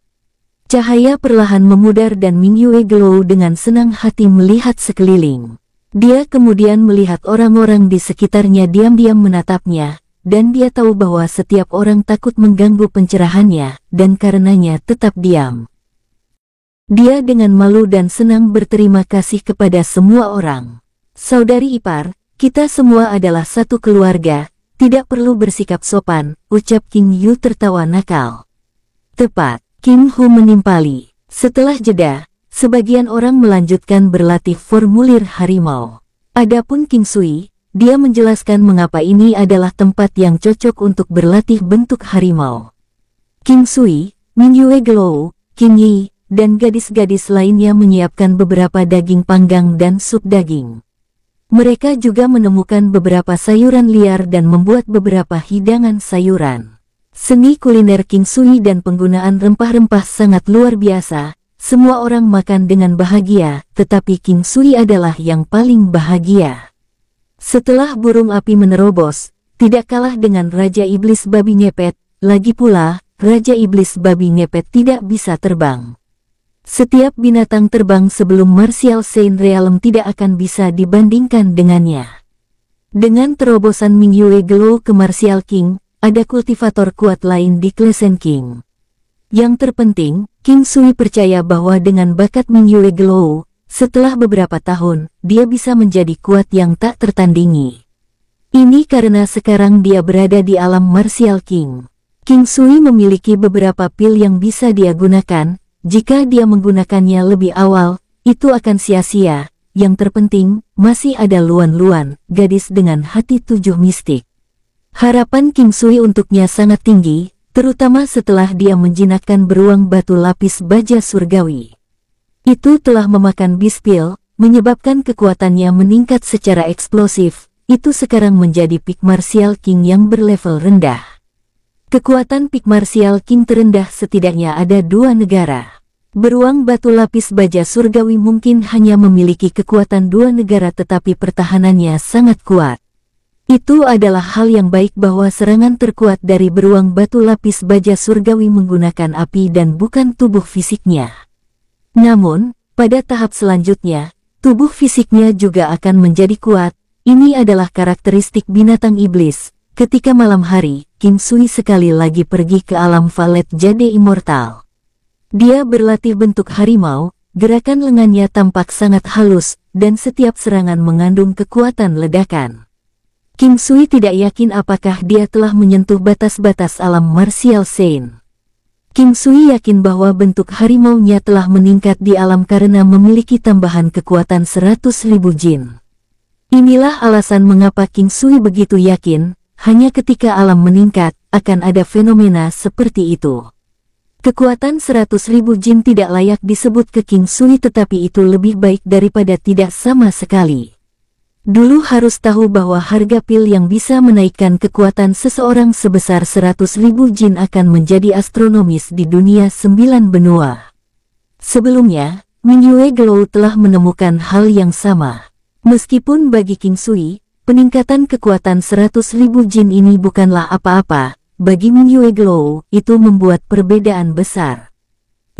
Cahaya perlahan memudar dan Ming Yue Gelou dengan senang hati melihat sekeliling. Dia kemudian melihat orang-orang di sekitarnya diam-diam menatapnya, dan dia tahu bahwa setiap orang takut mengganggu pencerahannya, dan karenanya tetap diam. Dia dengan malu dan senang berterima kasih kepada semua orang. Saudari ipar, kita semua adalah satu keluarga, tidak perlu bersikap sopan, ucap King Yu tertawa nakal. Tepat. King Hu menimpali. Setelah jeda, sebagian orang melanjutkan berlatih formulir harimau. Adapun King Sui, dia menjelaskan mengapa ini adalah tempat yang cocok untuk berlatih bentuk harimau. King Sui, Ming Yue Gelou, King Yi, dan gadis-gadis lainnya menyiapkan beberapa daging panggang dan sup daging. Mereka juga menemukan beberapa sayuran liar dan membuat beberapa hidangan sayuran. Seni kuliner King Sui dan penggunaan rempah-rempah sangat luar biasa. semua orang makan dengan bahagia, tetapi King Sui adalah yang paling bahagia. Setelah burung api menerobos, tidak kalah dengan Raja Iblis Babi Ngepet, lagi pula, Raja Iblis Babi Ngepet tidak bisa terbang. Setiap binatang terbang sebelum Martial Saint Realm tidak akan bisa dibandingkan dengannya. Dengan terobosan Ming Yue Glow ke Martial King, ada kultivator kuat lain di Crescent King. Yang terpenting, King Sui percaya bahwa dengan bakat Ming Yue Glow, setelah beberapa tahun, dia bisa menjadi kuat yang tak tertandingi. Ini karena sekarang dia berada di alam Martial King. King Sui memiliki beberapa pil yang bisa dia gunakan. Jika dia menggunakannya lebih awal, itu akan sia-sia. Yang terpenting, masih ada Luan-Luan, gadis dengan hati 7 mistik. Harapan King Sui untuknya sangat tinggi, terutama setelah dia menjinakkan beruang batu lapis baja surgawi. Itu telah memakan bispil, menyebabkan kekuatannya meningkat secara eksplosif. Itu sekarang menjadi Peak Martial King yang berlevel rendah. Kekuatan Peak Martial King terendah setidaknya ada 2 negara. Beruang batu lapis baja surgawi mungkin hanya memiliki kekuatan 2 negara tetapi pertahanannya sangat kuat. Itu adalah hal yang baik bahwa serangan terkuat dari beruang batu lapis baja surgawi menggunakan api dan bukan tubuh fisiknya. Namun, pada tahap selanjutnya, tubuh fisiknya juga akan menjadi kuat. Ini adalah karakteristik binatang iblis. Ketika malam hari, King Sui sekali lagi pergi ke alam Valet Jade Immortal. Dia berlatih bentuk harimau, gerakan lengannya tampak sangat halus, dan setiap serangan mengandung kekuatan ledakan. King Sui tidak yakin apakah dia telah menyentuh batas-batas alam Martial Saint. King Sui yakin bahwa bentuk harimaunya telah meningkat di alam karena memiliki tambahan kekuatan 100.000 jin. Inilah alasan mengapa King Sui begitu yakin, hanya ketika alam meningkat, akan ada fenomena seperti itu. Kekuatan 100.000 jin tidak layak disebut ke King Sui tetapi itu lebih baik daripada tidak sama sekali. Dulu harus tahu bahwa harga pil yang bisa menaikkan kekuatan seseorang sebesar 100.000 jin akan menjadi astronomis di dunia 9 benua. Sebelumnya, Ming Yue Glow telah menemukan hal yang sama. Meskipun bagi King Sui, peningkatan kekuatan 100.000 jin ini bukanlah apa-apa, bagi Ming Yue Glow, itu membuat perbedaan besar.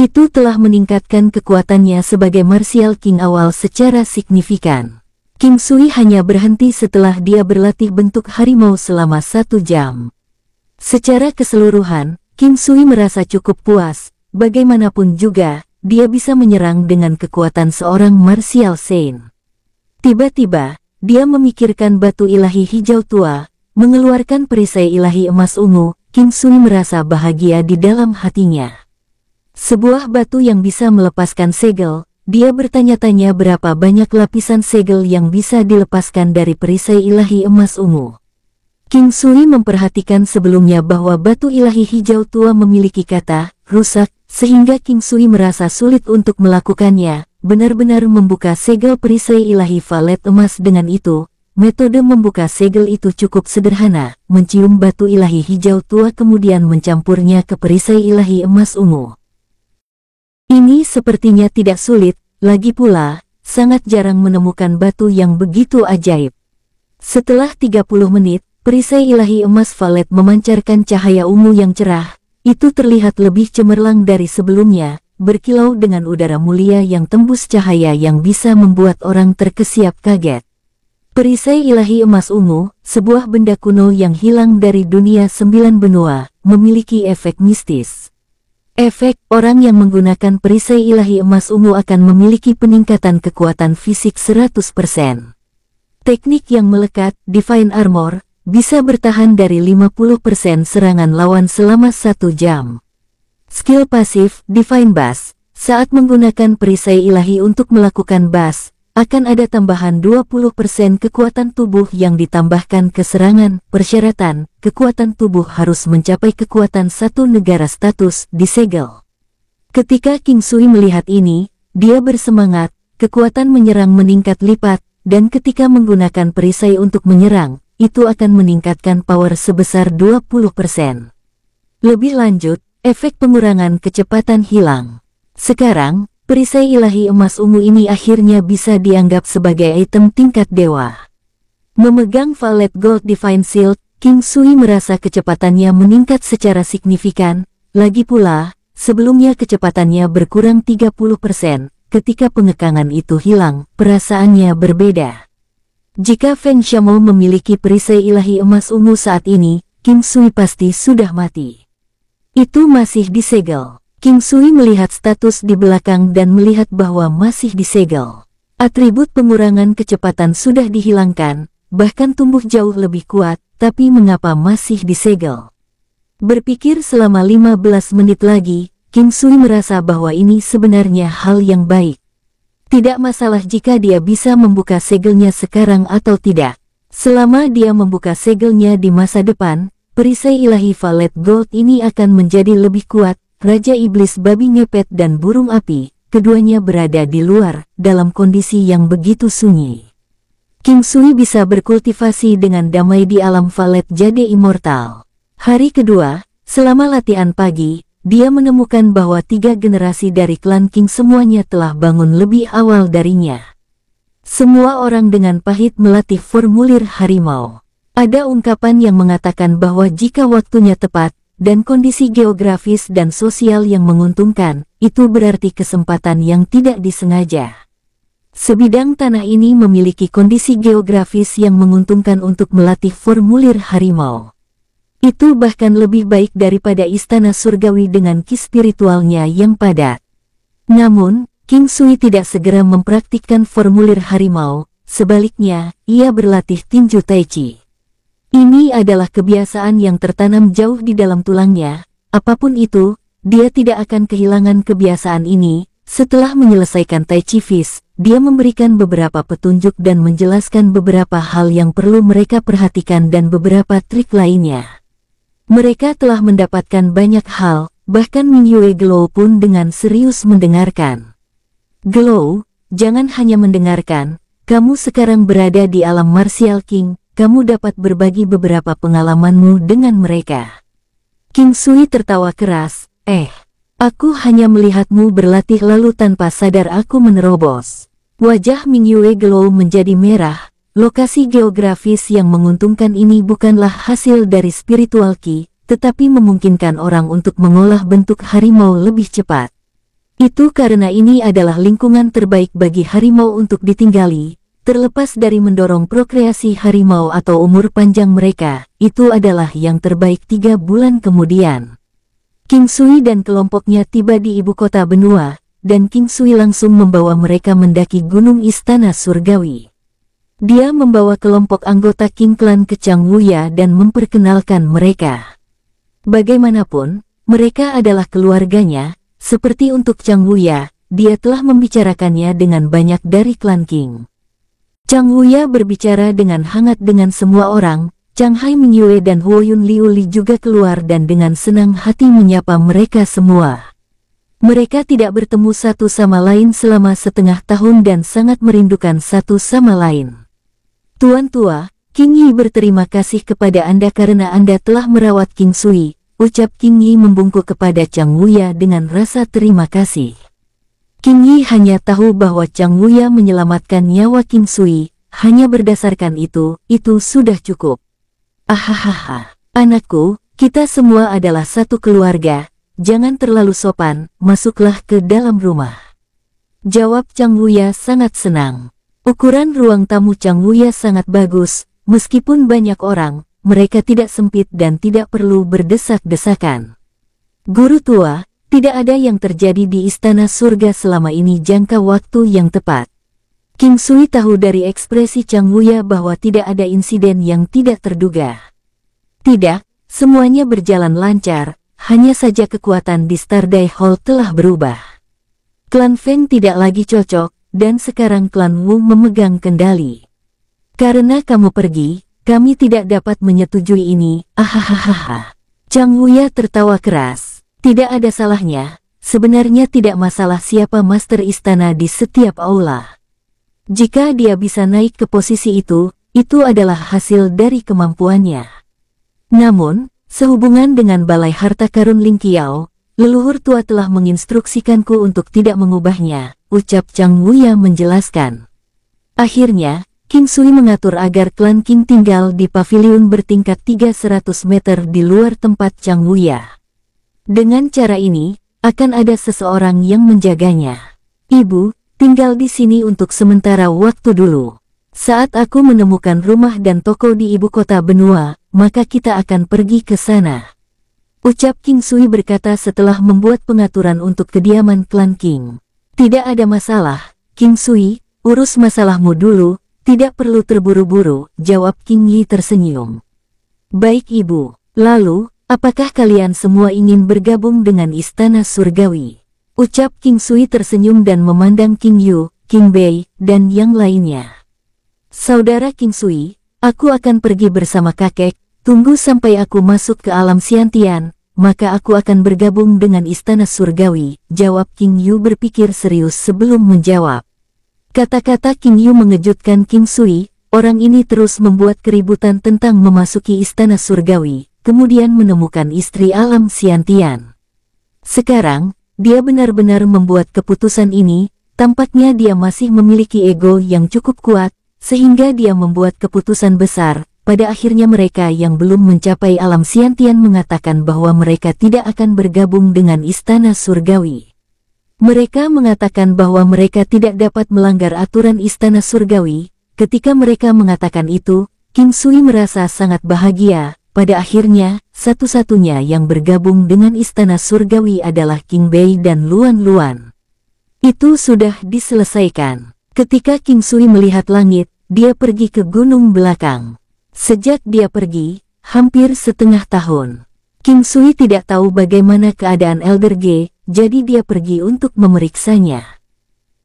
Itu telah meningkatkan kekuatannya sebagai Martial King awal secara signifikan. King Sui hanya berhenti setelah dia berlatih bentuk harimau selama 1 jam. Secara keseluruhan, King Sui merasa cukup puas, bagaimanapun juga, dia bisa menyerang dengan kekuatan seorang Martial Saint. Tiba-tiba, dia memikirkan batu ilahi hijau tua, mengeluarkan perisai ilahi emas ungu. King Sui merasa bahagia di dalam hatinya. Sebuah batu yang bisa melepaskan segel, dia bertanya-tanya berapa banyak lapisan segel yang bisa dilepaskan dari perisai ilahi emas ungu. King Sui memperhatikan sebelumnya bahwa batu ilahi hijau tua memiliki kata, rusak, sehingga King Sui merasa sulit untuk melakukannya, benar-benar membuka segel perisai ilahi valet emas dengan itu. Metode membuka segel itu cukup sederhana, mencium batu ilahi hijau tua kemudian mencampurnya ke perisai ilahi emas ungu. Ini sepertinya tidak sulit, lagi pula, sangat jarang menemukan batu yang begitu ajaib. Setelah 30 menit, perisai ilahi emas valet memancarkan cahaya ungu yang cerah, itu terlihat lebih cemerlang dari sebelumnya, berkilau dengan udara mulia yang tembus cahaya yang bisa membuat orang terkesiap kaget. Perisai ilahi emas ungu, sebuah benda kuno yang hilang dari dunia 9 benua, memiliki efek mistis. Efek, orang yang menggunakan perisai ilahi emas ungu akan memiliki peningkatan kekuatan fisik 100%. Teknik yang melekat, Divine Armor, bisa bertahan dari 50% serangan lawan selama 1 jam. Skill pasif, Divine Bass, saat menggunakan perisai ilahi untuk melakukan bass, akan ada tambahan 20% kekuatan tubuh yang ditambahkan ke serangan. Persyaratan, kekuatan tubuh harus mencapai kekuatan 1 negara status disegel. Ketika King Sui melihat ini, dia bersemangat, kekuatan menyerang meningkat lipat, dan ketika menggunakan perisai untuk menyerang, itu akan meningkatkan power sebesar 20%. Lebih lanjut, efek pengurangan kecepatan hilang. Sekarang, perisai ilahi emas ungu ini akhirnya bisa dianggap sebagai item tingkat dewa. Memegang Violet Gold Divine Shield, King Sui merasa kecepatannya meningkat secara signifikan. Lagi pula, sebelumnya kecepatannya berkurang 30%. Ketika pengekangan itu hilang, perasaannya berbeda. Jika Feng Xiaomou memiliki perisai ilahi emas ungu saat ini, King Sui pasti sudah mati. Itu masih disegel. King Sui melihat status di belakang dan melihat bahwa masih disegel. Atribut pengurangan kecepatan sudah dihilangkan, bahkan tumbuh jauh lebih kuat, tapi mengapa masih disegel? Berpikir selama 15 menit lagi, King Sui merasa bahwa ini sebenarnya hal yang baik. Tidak masalah jika dia bisa membuka segelnya sekarang atau tidak. Selama dia membuka segelnya di masa depan, perisai ilahi Violet Gold ini akan menjadi lebih kuat. Raja Iblis Babi Ngepet dan Burung Api, keduanya berada di luar, dalam kondisi yang begitu sunyi. King Sui bisa berkultivasi dengan damai di alam Violet Jade Immortal. Hari kedua, selama latihan pagi, dia menemukan bahwa 3 generasi dari klan King semuanya telah bangun lebih awal darinya. Semua orang dengan pahit melatih formulir harimau. Ada ungkapan yang mengatakan bahwa jika waktunya tepat, dan kondisi geografis dan sosial yang menguntungkan, itu berarti kesempatan yang tidak disengaja. Sebidang tanah ini memiliki kondisi geografis yang menguntungkan untuk melatih formulir harimau. Itu bahkan lebih baik daripada istana surgawi dengan ki spiritualnya yang padat. Namun, King Sui tidak segera mempraktikkan formulir harimau, sebaliknya, ia berlatih tinju tai chi. Ini adalah kebiasaan yang tertanam jauh di dalam tulangnya. Apapun itu, dia tidak akan kehilangan kebiasaan ini. Setelah menyelesaikan Tai Chi Fist, dia memberikan beberapa petunjuk dan menjelaskan beberapa hal yang perlu mereka perhatikan dan beberapa trik lainnya. Mereka telah mendapatkan banyak hal, bahkan Ming Yue Glow pun dengan serius mendengarkan. Glow, jangan hanya mendengarkan, kamu sekarang berada di alam Martial King. Kamu dapat berbagi beberapa pengalamanmu dengan mereka. King Sui tertawa keras, aku hanya melihatmu berlatih lalu tanpa sadar aku menerobos. Wajah Ming Yue Glow menjadi merah, lokasi geografis yang menguntungkan ini bukanlah hasil dari spiritual ki, tetapi memungkinkan orang untuk mengolah bentuk harimau lebih cepat. Itu karena ini adalah lingkungan terbaik bagi harimau untuk ditinggali. Terlepas dari mendorong prokreasi harimau atau umur panjang mereka, itu adalah yang terbaik 3 bulan kemudian. King Sui dan kelompoknya tiba di ibu kota benua, dan King Sui langsung membawa mereka mendaki gunung istana surgawi. Dia membawa kelompok anggota King Clan ke Changwuya dan memperkenalkan mereka. Bagaimanapun, mereka adalah keluarganya, seperti untuk Changwuya, dia telah membicarakannya dengan banyak dari klan King. Changwuya berbicara dengan hangat dengan semua orang. Changhai Mingyue dan Huoyun Liuli juga keluar dan dengan senang hati menyapa mereka semua. Mereka tidak bertemu satu sama lain selama setengah tahun dan sangat merindukan satu sama lain. Tuan tua, King Yi berterima kasih kepada Anda karena Anda telah merawat King Sui, ucap King Yi membungkuk kepada Changwuya dengan rasa terima kasih. King Yi hanya tahu bahwa Changwuya menyelamatkan nyawa King Sui, hanya berdasarkan itu sudah cukup. Ahahaha, anakku, kita semua adalah satu keluarga, jangan terlalu sopan, masuklah ke dalam rumah. Jawab Changwuya sangat senang. Ukuran ruang tamu Changwuya sangat bagus, meskipun banyak orang, mereka tidak sempit dan tidak perlu berdesak-desakan. Guru tua, tidak ada yang terjadi di istana surga selama ini jangka waktu yang tepat. King Sui tahu dari ekspresi Changwuya bahwa tidak ada insiden yang tidak terduga. Tidak, semuanya berjalan lancar, hanya saja kekuatan di Stardai Hall telah berubah. Klan Feng tidak lagi cocok, dan sekarang klan Wu memegang kendali. Karena kamu pergi, kami tidak dapat menyetujui ini, ahahaha. Changwuya tertawa keras. Tidak ada salahnya, sebenarnya tidak masalah siapa master istana di setiap aula. Jika dia bisa naik ke posisi itu adalah hasil dari kemampuannya. Namun, sehubungan dengan Balai Harta Karun Ling Qiao, Leluhur tua telah menginstruksikanku untuk tidak mengubahnya, ucap Chang Wuya menjelaskan. Akhirnya, King Sui mengatur agar klan King tinggal di pavilion bertingkat 300 meter di luar tempat Chang Wuya. Dengan cara ini, akan ada seseorang yang menjaganya. Ibu, tinggal di sini untuk sementara waktu dulu. Saat aku menemukan rumah dan toko di ibu kota benua, maka kita akan pergi ke sana. Ucap King Sui berkata setelah membuat pengaturan untuk kediaman klan King. Tidak ada masalah, King Sui, urus masalahmu dulu, tidak perlu terburu-buru, jawab King Yi tersenyum. Baik ibu, lalu, apakah kalian semua ingin bergabung dengan Istana Surgawi? Ucap King Sui tersenyum dan memandang King Yu, King Bei, dan yang lainnya. Saudara King Sui, aku akan pergi bersama kakek, tunggu sampai aku masuk ke alam Xiantian, maka aku akan bergabung dengan Istana Surgawi, jawab King Yu berpikir serius sebelum menjawab. Kata-kata King Yu mengejutkan King Sui, orang ini terus membuat keributan tentang memasuki Istana Surgawi, kemudian menemukan istri alam Xiantian. Sekarang, dia benar-benar membuat keputusan ini, tampaknya dia masih memiliki ego yang cukup kuat, sehingga dia membuat keputusan besar. Pada akhirnya mereka yang belum mencapai alam Xiantian mengatakan bahwa mereka tidak akan bergabung dengan Istana Surgawi. Mereka mengatakan bahwa mereka tidak dapat melanggar aturan Istana Surgawi. Ketika mereka mengatakan itu, King Sui merasa sangat bahagia. Pada akhirnya, satu-satunya yang bergabung dengan Istana Surgawi adalah King Bei dan Luan Luan. Itu sudah diselesaikan. Ketika King Sui melihat langit, dia pergi ke gunung belakang. Sejak dia pergi, hampir setengah tahun. King Sui tidak tahu bagaimana keadaan Elder Ge, jadi dia pergi untuk memeriksanya.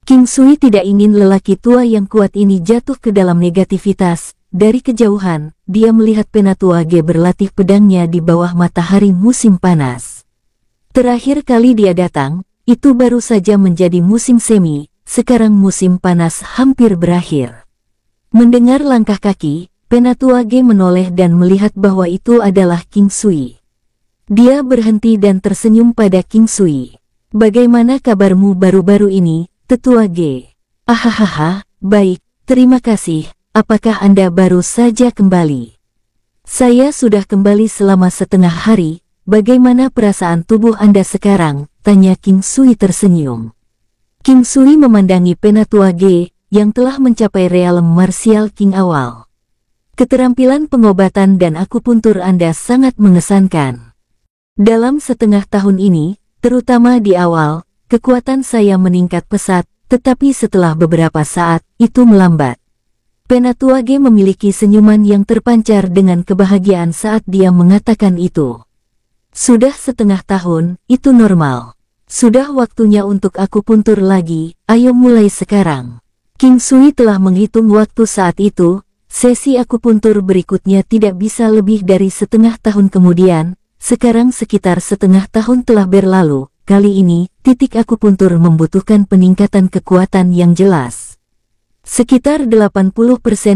King Sui tidak ingin lelaki tua yang kuat ini jatuh ke dalam negativitas. Dari kejauhan, dia melihat Penatua Ge berlatih pedangnya di bawah matahari musim panas. Terakhir kali dia datang, itu baru saja menjadi musim semi. Sekarang musim panas hampir berakhir. Mendengar langkah kaki, Penatua Ge menoleh dan melihat bahwa itu adalah King Sui. Dia berhenti dan tersenyum pada King Sui. Bagaimana kabarmu baru-baru ini, Tetua Ge? Ahahaha, baik, terima kasih. Apakah Anda baru saja kembali? Saya sudah kembali selama setengah hari. Bagaimana perasaan tubuh Anda sekarang? Tanya King Sui tersenyum. King Sui memandangi Penatua Ge, yang telah mencapai realm martial King awal. Keterampilan pengobatan dan akupuntur Anda sangat mengesankan. Dalam setengah tahun ini, terutama di awal, kekuatan saya meningkat pesat, tetapi setelah beberapa saat, itu melambat. Penatua Ge memiliki senyuman yang terpancar dengan kebahagiaan saat dia mengatakan itu. Sudah setengah tahun, itu normal. Sudah waktunya untuk akupuntur lagi, ayo mulai sekarang. King Sui telah menghitung waktu saat itu, sesi akupuntur berikutnya tidak bisa lebih dari setengah tahun kemudian, sekarang sekitar setengah tahun telah berlalu, kali ini, titik akupuntur membutuhkan peningkatan kekuatan yang jelas. Sekitar 80%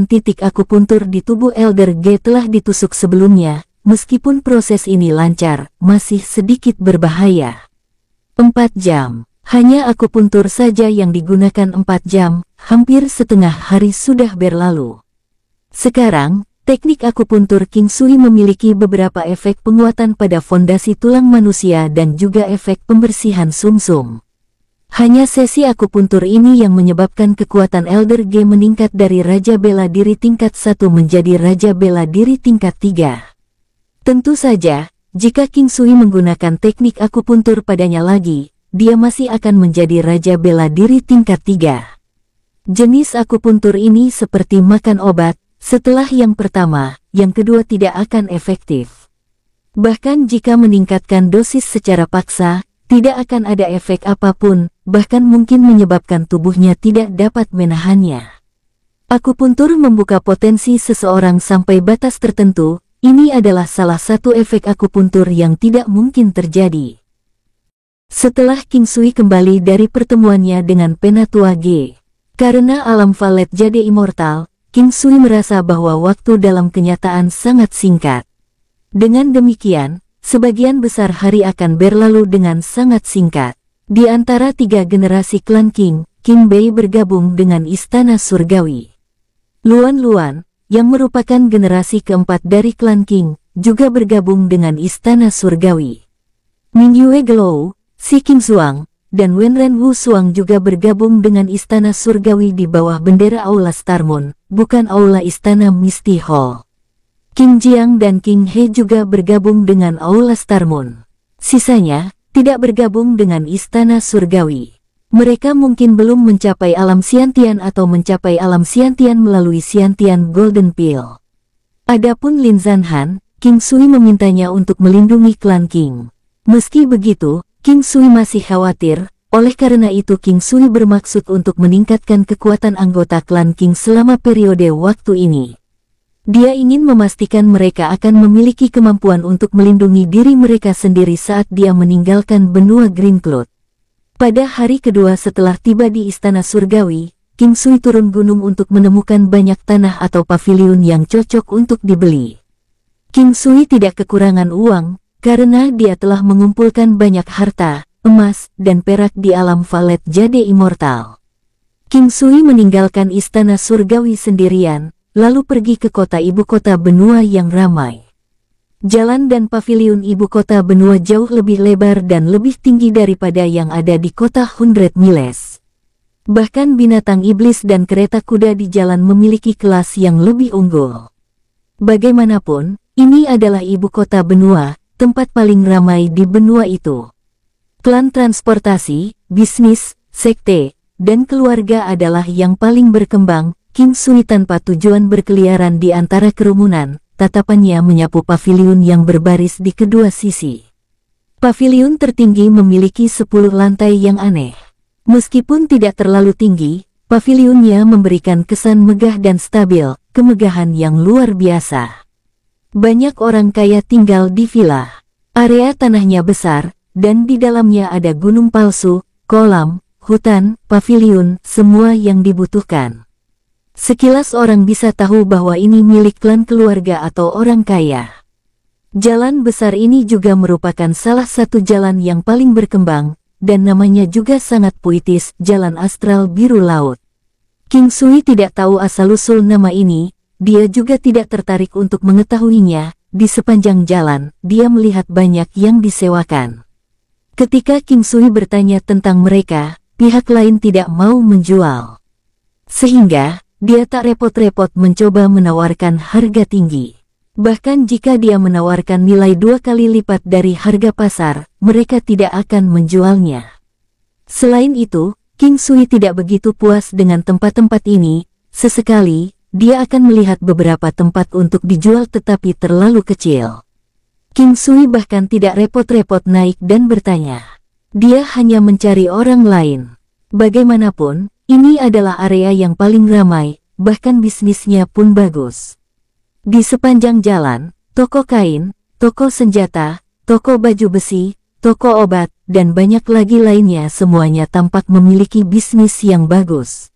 titik akupuntur di tubuh Elder Ge telah ditusuk sebelumnya, meskipun proses ini lancar, masih sedikit berbahaya. 4 jam. Hanya akupuntur saja yang digunakan 4 jam, hampir setengah hari sudah berlalu. Sekarang, teknik akupuntur King Sui memiliki beberapa efek penguatan pada fondasi tulang manusia dan juga efek pembersihan sumsum. Hanya sesi akupuntur ini yang menyebabkan kekuatan Elder Ge meningkat dari Raja Bela Diri tingkat 1 menjadi Raja Bela Diri tingkat 3. Tentu saja, jika King Sui menggunakan teknik akupuntur padanya lagi, dia masih akan menjadi Raja Bela Diri tingkat 3. Jenis akupuntur ini seperti makan obat, setelah yang pertama, yang kedua tidak akan efektif. Bahkan jika meningkatkan dosis secara paksa, tidak akan ada efek apapun, bahkan mungkin menyebabkan tubuhnya tidak dapat menahannya. Akupuntur membuka potensi seseorang sampai batas tertentu. Ini adalah salah satu efek akupuntur yang tidak mungkin terjadi. Setelah King Sui kembali dari pertemuannya dengan Penatua Ge, karena alam Valet Jade immortal, King Sui merasa bahwa waktu dalam kenyataan sangat singkat. Dengan demikian, Sebagian besar hari akan berlalu dengan sangat singkat. Di antara 3 generasi klan King, King Bei bergabung dengan Istana Surgawi. Luan Luan, yang merupakan generasi keempat dari klan King, juga bergabung dengan Istana Surgawi. Ming Yue Gelou, Si King Zuang, dan Wenren Wu Suang juga bergabung dengan Istana Surgawi di bawah bendera Aula Starmoon, bukan Aula Istana Misty Hall. King Jiang dan King He juga bergabung dengan Aula Starmoon. Sisanya tidak bergabung dengan Istana Surgawi. Mereka mungkin belum mencapai alam Xiantian atau mencapai alam Xiantian melalui Xiantian Golden Pill. Adapun Lin Zanhan, King Sui memintanya untuk melindungi klan King. Meski begitu, King Sui masih khawatir, oleh karena itu King Sui bermaksud untuk meningkatkan kekuatan anggota klan King selama periode waktu ini. Dia ingin memastikan mereka akan memiliki kemampuan untuk melindungi diri mereka sendiri saat dia meninggalkan benua Green Cloud. Pada hari kedua setelah tiba di Istana Surgawi, King Sui turun gunung untuk menemukan banyak tanah atau pavilion yang cocok untuk dibeli. King Sui tidak kekurangan uang, karena dia telah mengumpulkan banyak harta, emas, dan perak di alam Valet Jade Immortal. King Sui meninggalkan Istana Surgawi sendirian, lalu pergi ke kota ibu kota benua yang ramai. Jalan dan pavilion ibu kota benua jauh lebih lebar dan lebih tinggi daripada yang ada di kota 100 Miles. Bahkan binatang iblis dan kereta kuda di jalan memiliki kelas yang lebih unggul. Bagaimanapun, ini adalah ibu kota benua, tempat paling ramai di benua itu. Klan transportasi, bisnis, sekte, dan keluarga adalah yang paling berkembang. King Sui tanpa tujuan berkeliaran di antara kerumunan, tatapannya menyapu pavilion yang berbaris di kedua sisi. Pavilion tertinggi memiliki 10 lantai yang aneh. Meskipun tidak terlalu tinggi, pavilionnya memberikan kesan megah dan stabil, kemegahan yang luar biasa. Banyak orang kaya tinggal di villa. Area tanahnya besar, dan di dalamnya ada gunung palsu, kolam, hutan, pavilion, semua yang dibutuhkan. Sekilas orang bisa tahu bahwa ini milik klan keluarga atau orang kaya. Jalan besar ini juga merupakan salah satu jalan yang paling berkembang, dan namanya juga sangat puitis, Jalan Astral Biru Laut. King Sui tidak tahu asal-usul nama ini, dia juga tidak tertarik untuk mengetahuinya. Di sepanjang jalan, dia melihat banyak yang disewakan. Ketika King Sui bertanya tentang mereka, pihak lain tidak mau menjual. Sehingga, dia tak repot-repot mencoba menawarkan harga tinggi. Bahkan jika dia menawarkan nilai 2 kali lipat dari harga pasar, mereka tidak akan menjualnya. Selain itu, King Sui tidak begitu puas dengan tempat-tempat ini. Sesekali, dia akan melihat beberapa tempat untuk dijual tetapi terlalu kecil. King Sui bahkan tidak repot-repot naik dan bertanya. Dia hanya mencari orang lain. Bagaimanapun, ini adalah area yang paling ramai, bahkan bisnisnya pun bagus. Di sepanjang jalan, toko kain, toko senjata, toko baju besi, toko obat, dan banyak lagi lainnya semuanya tampak memiliki bisnis yang bagus.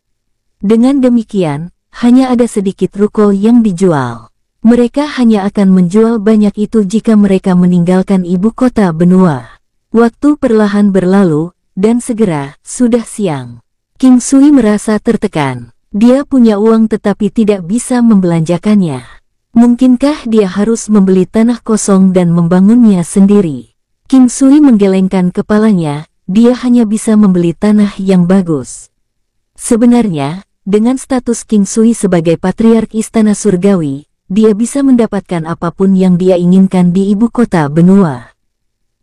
Dengan demikian, hanya ada sedikit ruko yang dijual. Mereka hanya akan menjual banyak itu jika mereka meninggalkan ibu kota benua. Waktu perlahan berlalu, dan segera, sudah siang. King Sui merasa tertekan. Dia punya uang tetapi tidak bisa membelanjakannya. Mungkinkah dia harus membeli tanah kosong dan membangunnya sendiri? King Sui menggelengkan kepalanya, dia hanya bisa membeli tanah yang bagus. Sebenarnya, dengan status King Sui sebagai patriark Istana Surgawi, dia bisa mendapatkan apapun yang dia inginkan di ibu kota benua.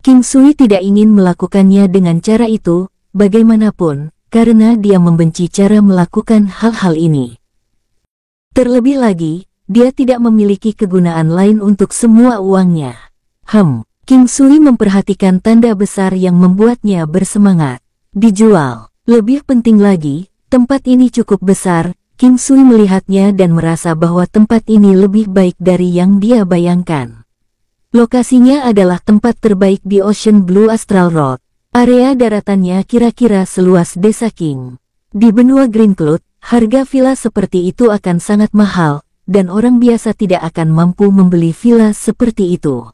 King Sui tidak ingin melakukannya dengan cara itu, bagaimanapun, karena dia membenci cara melakukan hal-hal ini. Terlebih lagi, dia tidak memiliki kegunaan lain untuk semua uangnya. King Sui memperhatikan tanda besar yang membuatnya bersemangat. Dijual. Lebih penting lagi, tempat ini cukup besar. King Sui melihatnya dan merasa bahwa tempat ini lebih baik dari yang dia bayangkan. Lokasinya adalah tempat terbaik di Ocean Blue Astral Road. Area daratannya kira-kira seluas desa King. Di benua Green Cloud, harga villa seperti itu akan sangat mahal, dan orang biasa tidak akan mampu membeli villa seperti itu.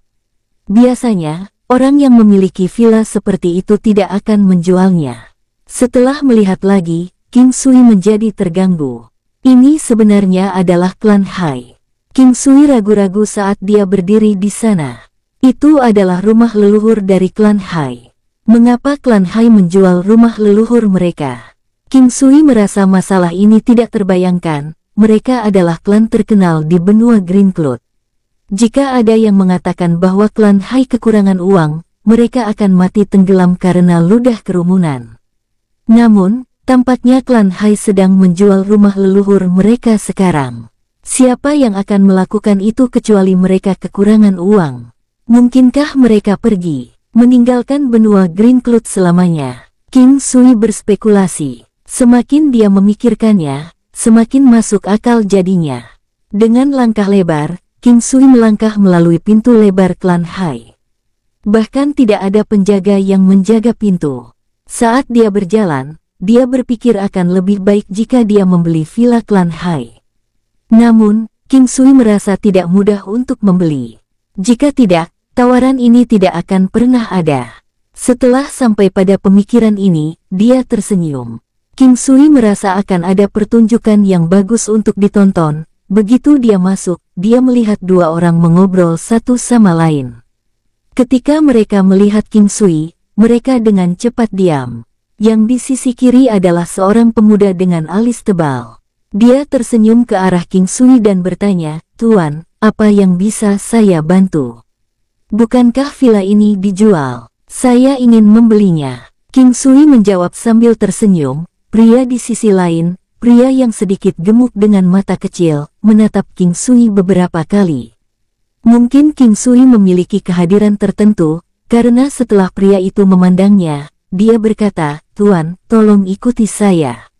Biasanya, orang yang memiliki villa seperti itu tidak akan menjualnya. Setelah melihat lagi, King Sui menjadi terganggu. Ini sebenarnya adalah klan Hai. King Sui ragu-ragu saat dia berdiri di sana. Itu adalah rumah leluhur dari klan Hai. Mengapa klan Hai menjual rumah leluhur mereka? King Sui merasa masalah ini tidak terbayangkan. Mereka adalah klan terkenal di benua Green Cloud. Jika ada yang mengatakan bahwa klan Hai kekurangan uang, mereka akan mati tenggelam karena ludah kerumunan. Namun, tampaknya klan Hai sedang menjual rumah leluhur mereka sekarang. Siapa yang akan melakukan itu kecuali mereka kekurangan uang? Mungkinkah mereka pergi, meninggalkan benua Green Cloud selamanya? King Sui berspekulasi. Semakin dia memikirkannya, semakin masuk akal jadinya. Dengan langkah lebar, King Sui melangkah melalui pintu lebar klan Hai. Bahkan tidak ada penjaga yang menjaga pintu. Saat dia berjalan, dia berpikir akan lebih baik jika dia membeli villa klan Hai. Namun, King Sui merasa tidak mudah untuk membeli. Jika tidak, tawaran ini tidak akan pernah ada. Setelah sampai pada pemikiran ini, dia tersenyum. King Sui merasa akan ada pertunjukan yang bagus untuk ditonton. Begitu dia masuk, dia melihat dua orang mengobrol satu sama lain. Ketika mereka melihat King Sui, mereka dengan cepat diam. Yang di sisi kiri adalah seorang pemuda dengan alis tebal. Dia tersenyum ke arah King Sui dan bertanya, "Tuan, apa yang bisa saya bantu? Bukankah villa ini dijual? Saya ingin membelinya." King Sui menjawab sambil tersenyum. Pria di sisi lain, pria yang sedikit gemuk dengan mata kecil, menatap King Sui beberapa kali. Mungkin King Sui memiliki kehadiran tertentu, karena setelah pria itu memandangnya, dia berkata, "Tuan, tolong ikuti saya."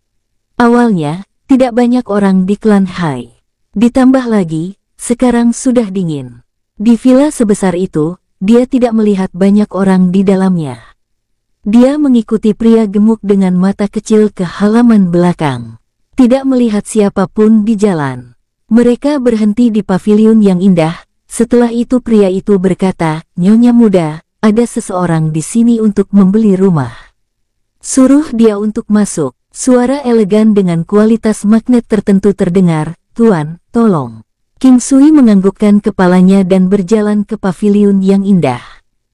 Awalnya, tidak banyak orang di klan Hai. Ditambah lagi, sekarang sudah dingin. Di villa sebesar itu, dia tidak melihat banyak orang di dalamnya. Dia mengikuti pria gemuk dengan mata kecil ke halaman belakang. Tidak melihat siapapun di jalan. Mereka berhenti di pavilion yang indah. Setelah itu pria itu berkata, "Nyonya muda, ada seseorang di sini untuk membeli rumah. Suruh dia untuk masuk." Suara elegan dengan kualitas magnet tertentu terdengar, "Tuan, tolong." King Sui menganggukkan kepalanya dan berjalan ke pavilion yang indah.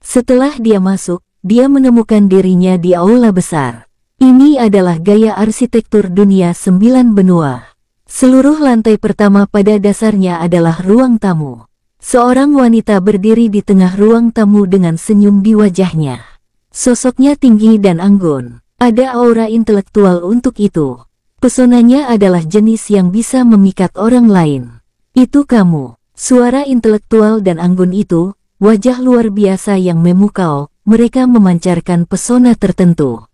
Setelah dia masuk, dia menemukan dirinya di aula besar. Ini adalah gaya arsitektur dunia 9 benua. Seluruh lantai pertama pada dasarnya adalah ruang tamu. Seorang wanita berdiri di tengah ruang tamu dengan senyum di wajahnya. Sosoknya tinggi dan anggun. Ada aura intelektual untuk itu. Pesonanya adalah jenis yang bisa memikat orang lain. "Itu kamu." Suara intelektual dan anggun itu, wajah luar biasa yang memukau, mereka memancarkan pesona tertentu.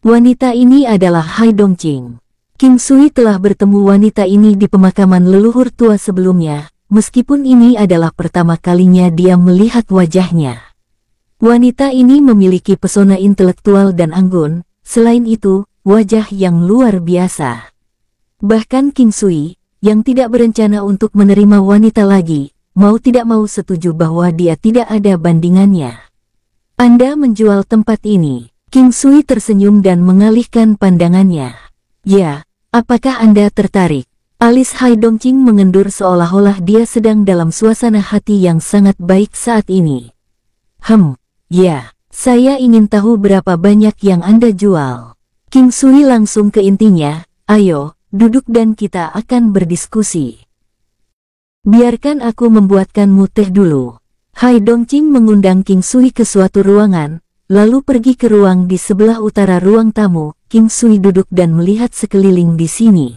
Wanita ini adalah Hai Dongqing. King Sui telah bertemu wanita ini di pemakaman leluhur tua sebelumnya. Meskipun ini adalah pertama kalinya dia melihat wajahnya. Wanita ini memiliki pesona intelektual dan anggun, selain itu, wajah yang luar biasa. Bahkan King Sui, yang tidak berencana untuk menerima wanita lagi, mau tidak mau setuju bahwa dia tidak ada bandingannya. "Anda menjual tempat ini?" King Sui tersenyum dan mengalihkan pandangannya. "Ya, apakah Anda tertarik?" Alis Hai Dongqing mengendur seolah-olah dia sedang dalam suasana hati yang sangat baik saat ini. Ya, saya ingin tahu berapa banyak yang Anda jual." King Sui langsung ke intinya, "Ayo, duduk dan kita akan berdiskusi. Biarkan aku membuatkanmu teh dulu." Hai Dongqing mengundang King Sui ke suatu ruangan, lalu pergi ke ruang di sebelah utara ruang tamu. King Sui duduk dan melihat sekeliling di sini.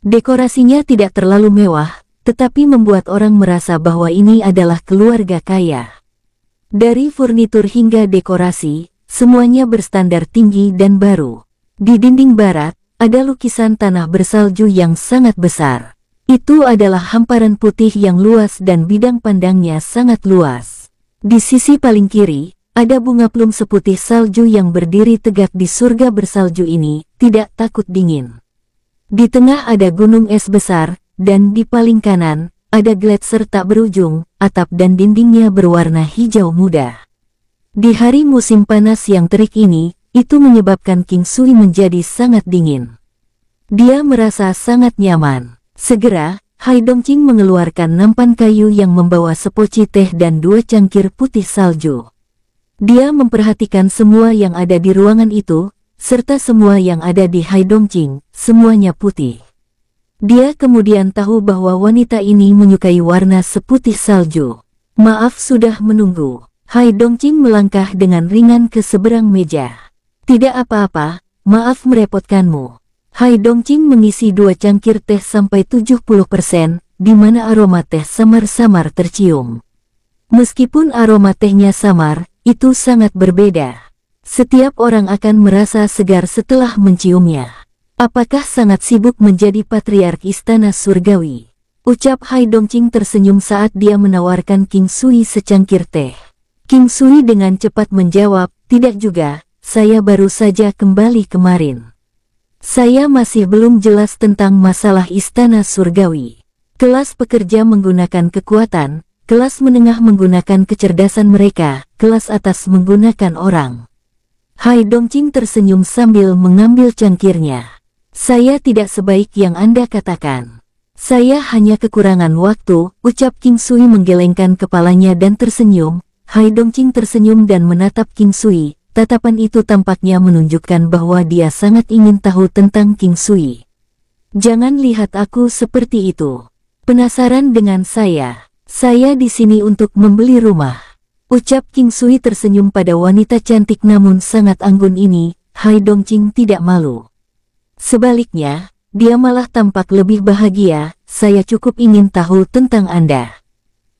Dekorasinya tidak terlalu mewah, tetapi membuat orang merasa bahwa ini adalah keluarga kaya. Dari furnitur hingga dekorasi, semuanya berstandar tinggi dan baru. Di dinding barat, ada lukisan tanah bersalju yang sangat besar. Itu adalah hamparan putih yang luas dan bidang pandangnya sangat luas. Di sisi paling kiri, ada bunga plum seputih salju yang berdiri tegak di surga bersalju ini, tidak takut dingin. Di tengah ada gunung es besar, dan di paling kanan, ada gletser tak berujung, atap dan dindingnya berwarna hijau muda. Di hari musim panas yang terik ini, itu menyebabkan King Sui menjadi sangat dingin. Dia merasa sangat nyaman. Segera, Hai Dongqing mengeluarkan nampan kayu yang membawa sepoci teh dan 2 cangkir putih salju. Dia memperhatikan semua yang ada di ruangan itu, serta semua yang ada di Hai Dongqing, semuanya putih. Dia kemudian tahu bahwa wanita ini menyukai warna seputih salju. Maaf sudah menunggu. Hai Dongqing melangkah dengan ringan ke seberang meja. Tidak apa-apa, maaf merepotkanmu. Hai Dongqing mengisi 2 cangkir teh sampai 70%, di mana aroma teh samar-samar tercium. Meskipun aroma tehnya samar, itu sangat berbeda. Setiap orang akan merasa segar setelah menciumnya. Apakah sangat sibuk menjadi patriark istana surgawi? Ucap Hai Dongqing tersenyum saat dia menawarkan King Sui secangkir teh. King Sui dengan cepat menjawab, tidak juga, saya baru saja kembali kemarin. Saya masih belum jelas tentang masalah istana surgawi. Kelas pekerja menggunakan kekuatan, kelas menengah menggunakan kecerdasan mereka, kelas atas menggunakan orang. Hai Dongqing tersenyum sambil mengambil cangkirnya. Saya tidak sebaik yang Anda katakan. Saya hanya kekurangan waktu, ucap King Sui menggelengkan kepalanya dan tersenyum. Hai Dongqing tersenyum dan menatap King Sui. Tatapan itu tampaknya menunjukkan bahwa dia sangat ingin tahu tentang King Sui. Jangan lihat aku seperti itu. Penasaran dengan saya? Saya di sini untuk membeli rumah. Ucap King Sui tersenyum pada wanita cantik namun sangat anggun ini. Hai Dongqing tidak malu. Sebaliknya, dia malah tampak lebih bahagia. Saya cukup ingin tahu tentang Anda.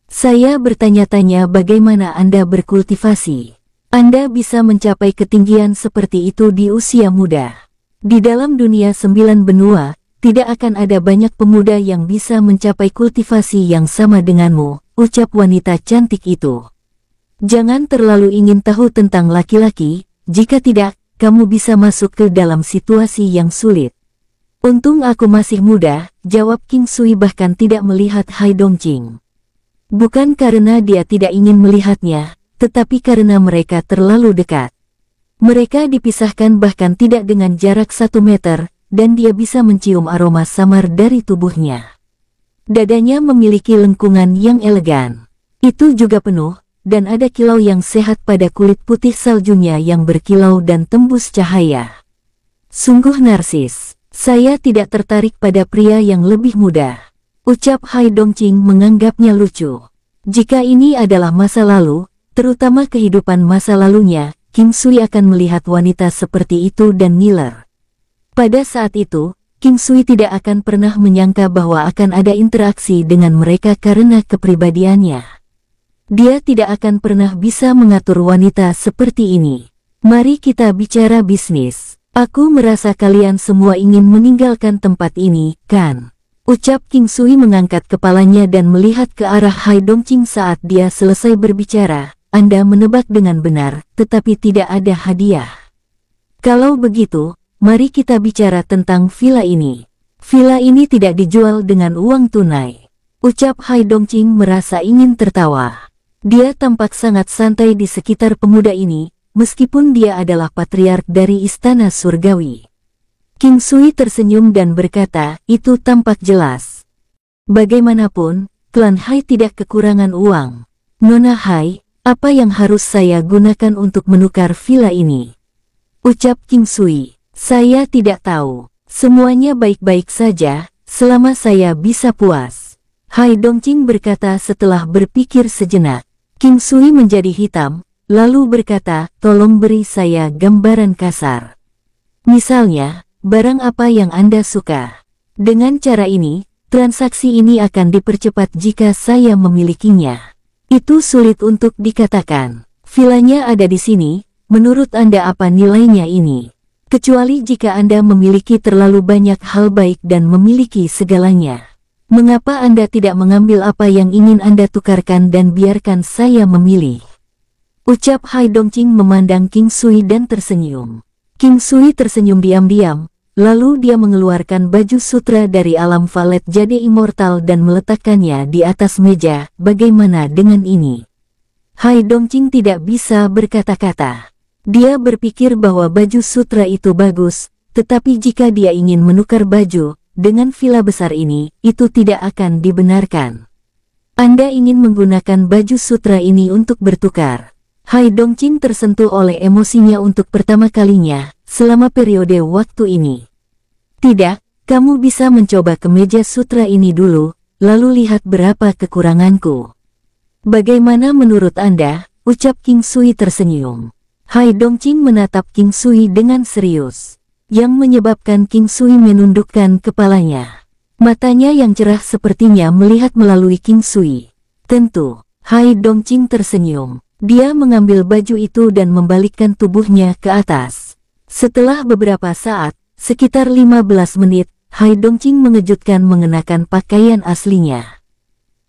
Saya bertanya-tanya bagaimana Anda berkultivasi. Anda bisa mencapai ketinggian seperti itu di usia muda. Di dalam dunia 9 benua, tidak akan ada banyak pemuda yang bisa mencapai kultivasi yang sama denganmu, ucap wanita cantik itu. Jangan terlalu ingin tahu tentang laki-laki, jika tidak, kamu bisa masuk ke dalam situasi yang sulit. Untung aku masih muda, jawab King Sui bahkan tidak melihat Hai Dongqing. Bukan karena dia tidak ingin melihatnya, tetapi karena mereka terlalu dekat. Mereka dipisahkan bahkan tidak dengan jarak 1 meter, dan dia bisa mencium aroma samar dari tubuhnya. Dadanya memiliki lengkungan yang elegan. Itu juga penuh, dan ada kilau yang sehat pada kulit putih saljunya yang berkilau dan tembus cahaya. Sungguh narsis. Saya tidak tertarik pada pria yang lebih muda. Ucap Hai Dongqing menganggapnya lucu. Jika ini adalah masa lalu, terutama kehidupan masa lalunya, King Sui akan melihat wanita seperti itu dan ngiler. Pada saat itu, King Sui tidak akan pernah menyangka bahwa akan ada interaksi dengan mereka karena kepribadiannya. Dia tidak akan pernah bisa mengatur wanita seperti ini. Mari kita bicara bisnis. Aku merasa kalian semua ingin meninggalkan tempat ini, kan? Ucap King Sui mengangkat kepalanya dan melihat ke arah Hai Dongqing saat dia selesai berbicara. Anda menebak dengan benar, tetapi tidak ada hadiah. Kalau begitu, mari kita bicara tentang villa ini. Villa ini tidak dijual dengan uang tunai. Ucap Hai Dongqing merasa ingin tertawa. Dia tampak sangat santai di sekitar pemuda ini, meskipun dia adalah patriark dari istana surgawi. King Sui tersenyum dan berkata, itu tampak jelas. Bagaimanapun, klan Hai tidak kekurangan uang. Nona Hai, apa yang harus saya gunakan untuk menukar villa ini? Ucap King Sui, saya tidak tahu. Semuanya baik-baik saja, selama saya bisa puas. Hai Dongqing berkata setelah berpikir sejenak. King Sui menjadi hitam, lalu berkata, tolong beri saya gambaran kasar. Misalnya, barang apa yang Anda suka. Dengan cara ini, transaksi ini akan dipercepat jika saya memilikinya. Itu sulit untuk dikatakan. Villanya ada di sini, menurut Anda apa nilainya ini? Kecuali jika Anda memiliki terlalu banyak hal baik dan memiliki segalanya. Mengapa Anda tidak mengambil apa yang ingin Anda tukarkan dan biarkan saya memilih? Ucap Hai Dongqing memandang King Sui dan tersenyum. King Sui tersenyum diam-diam, lalu dia mengeluarkan baju sutra dari alam valet jade immortal dan meletakkannya di atas meja. Bagaimana dengan ini? Hai Dongqing tidak bisa berkata-kata. Dia berpikir bahwa baju sutra itu bagus, tetapi jika dia ingin menukar baju dengan villa besar ini, itu tidak akan dibenarkan. Anda ingin menggunakan baju sutra ini untuk bertukar. Hai Dongqing tersentuh oleh emosinya untuk pertama kalinya selama periode waktu ini. Tidak, kamu bisa mencoba kemeja sutra ini dulu, lalu lihat berapa kekuranganku. Bagaimana menurut Anda? Ucap King Sui tersenyum. Hai Dongqing menatap King Sui dengan serius, yang menyebabkan King Sui menundukkan kepalanya. Matanya yang cerah sepertinya melihat melalui King Sui. Tentu, Hai Dongqing tersenyum. Dia mengambil baju itu dan membalikkan tubuhnya ke atas. Setelah beberapa saat, sekitar 15 menit, Hai Dongqing mengejutkan mengenakan pakaian aslinya.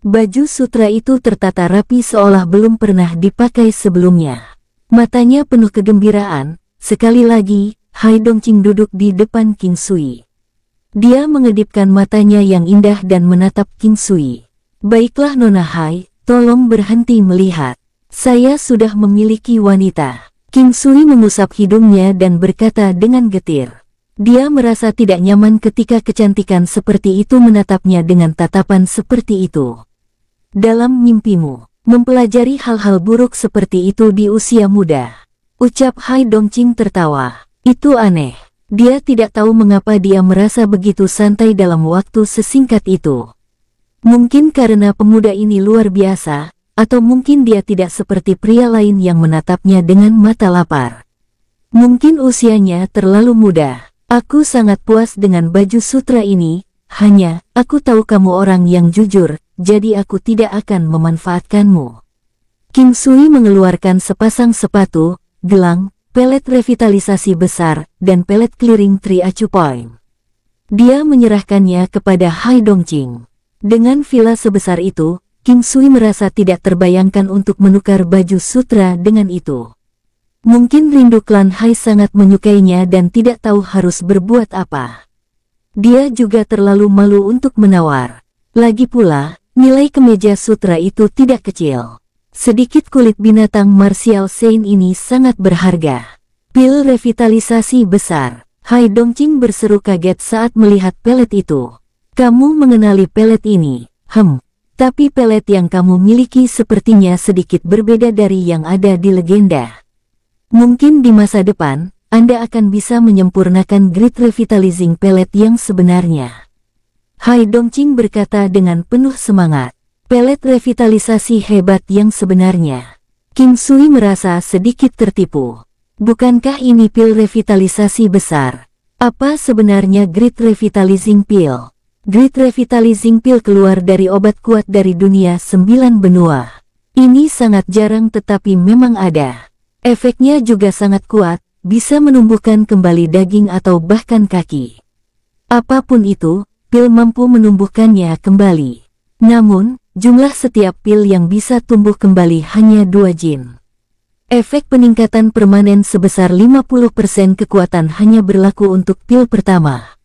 Baju sutra itu tertata rapi seolah belum pernah dipakai sebelumnya. Matanya penuh kegembiraan. Sekali lagi, Hai Dongqing duduk di depan King Sui. Dia mengedipkan matanya yang indah dan menatap King Sui. Baiklah Nona Hai, tolong berhenti melihat. Saya sudah memiliki wanita. King Sui mengusap hidungnya dan berkata dengan getir. Dia merasa tidak nyaman ketika kecantikan seperti itu menatapnya dengan tatapan seperti itu. Dalam mimpimu, mempelajari hal-hal buruk seperti itu di usia muda. Ucap Hai Dongqing tertawa. Itu aneh. Dia tidak tahu mengapa dia merasa begitu santai dalam waktu sesingkat itu. Mungkin karena pemuda ini luar biasa, atau mungkin dia tidak seperti pria lain yang menatapnya dengan mata lapar. Mungkin usianya terlalu muda. Aku sangat puas dengan baju sutra ini, hanya, aku tahu kamu orang yang jujur, jadi aku tidak akan memanfaatkanmu. King Sui mengeluarkan sepasang sepatu, gelang, pelet revitalisasi besar, dan pelet clearing tree acu point. Dia menyerahkannya kepada Hai Dongqing. Dengan villa sebesar itu, King Sui merasa tidak terbayangkan untuk menukar baju sutra dengan itu. Mungkin rindu klan Hai sangat menyukainya dan tidak tahu harus berbuat apa. Dia juga terlalu malu untuk menawar. Lagi pula, nilai kemeja sutra itu tidak kecil. Sedikit kulit binatang martial saint ini sangat berharga. Pil revitalisasi besar. Hai Dongqing berseru kaget saat melihat pelet itu. Kamu mengenali pelet ini? Tapi pelet yang kamu miliki sepertinya sedikit berbeda dari yang ada di legenda. Mungkin di masa depan, Anda akan bisa menyempurnakan Great Revitalizing Pelet yang sebenarnya. Hai Dongqing berkata dengan penuh semangat. Pelet revitalisasi hebat yang sebenarnya. King Sui merasa sedikit tertipu. Bukankah ini pil revitalisasi besar? Apa sebenarnya Great Revitalizing Pill? Great Revitalizing Pill keluar dari obat kuat dari dunia 9 benua. Ini sangat jarang tetapi memang ada. Efeknya juga sangat kuat, bisa menumbuhkan kembali daging atau bahkan kaki. Apapun itu, pil mampu menumbuhkannya kembali. Namun, jumlah setiap pil yang bisa tumbuh kembali hanya 2 jin. Efek peningkatan permanen sebesar 50% kekuatan hanya berlaku untuk pil pertama.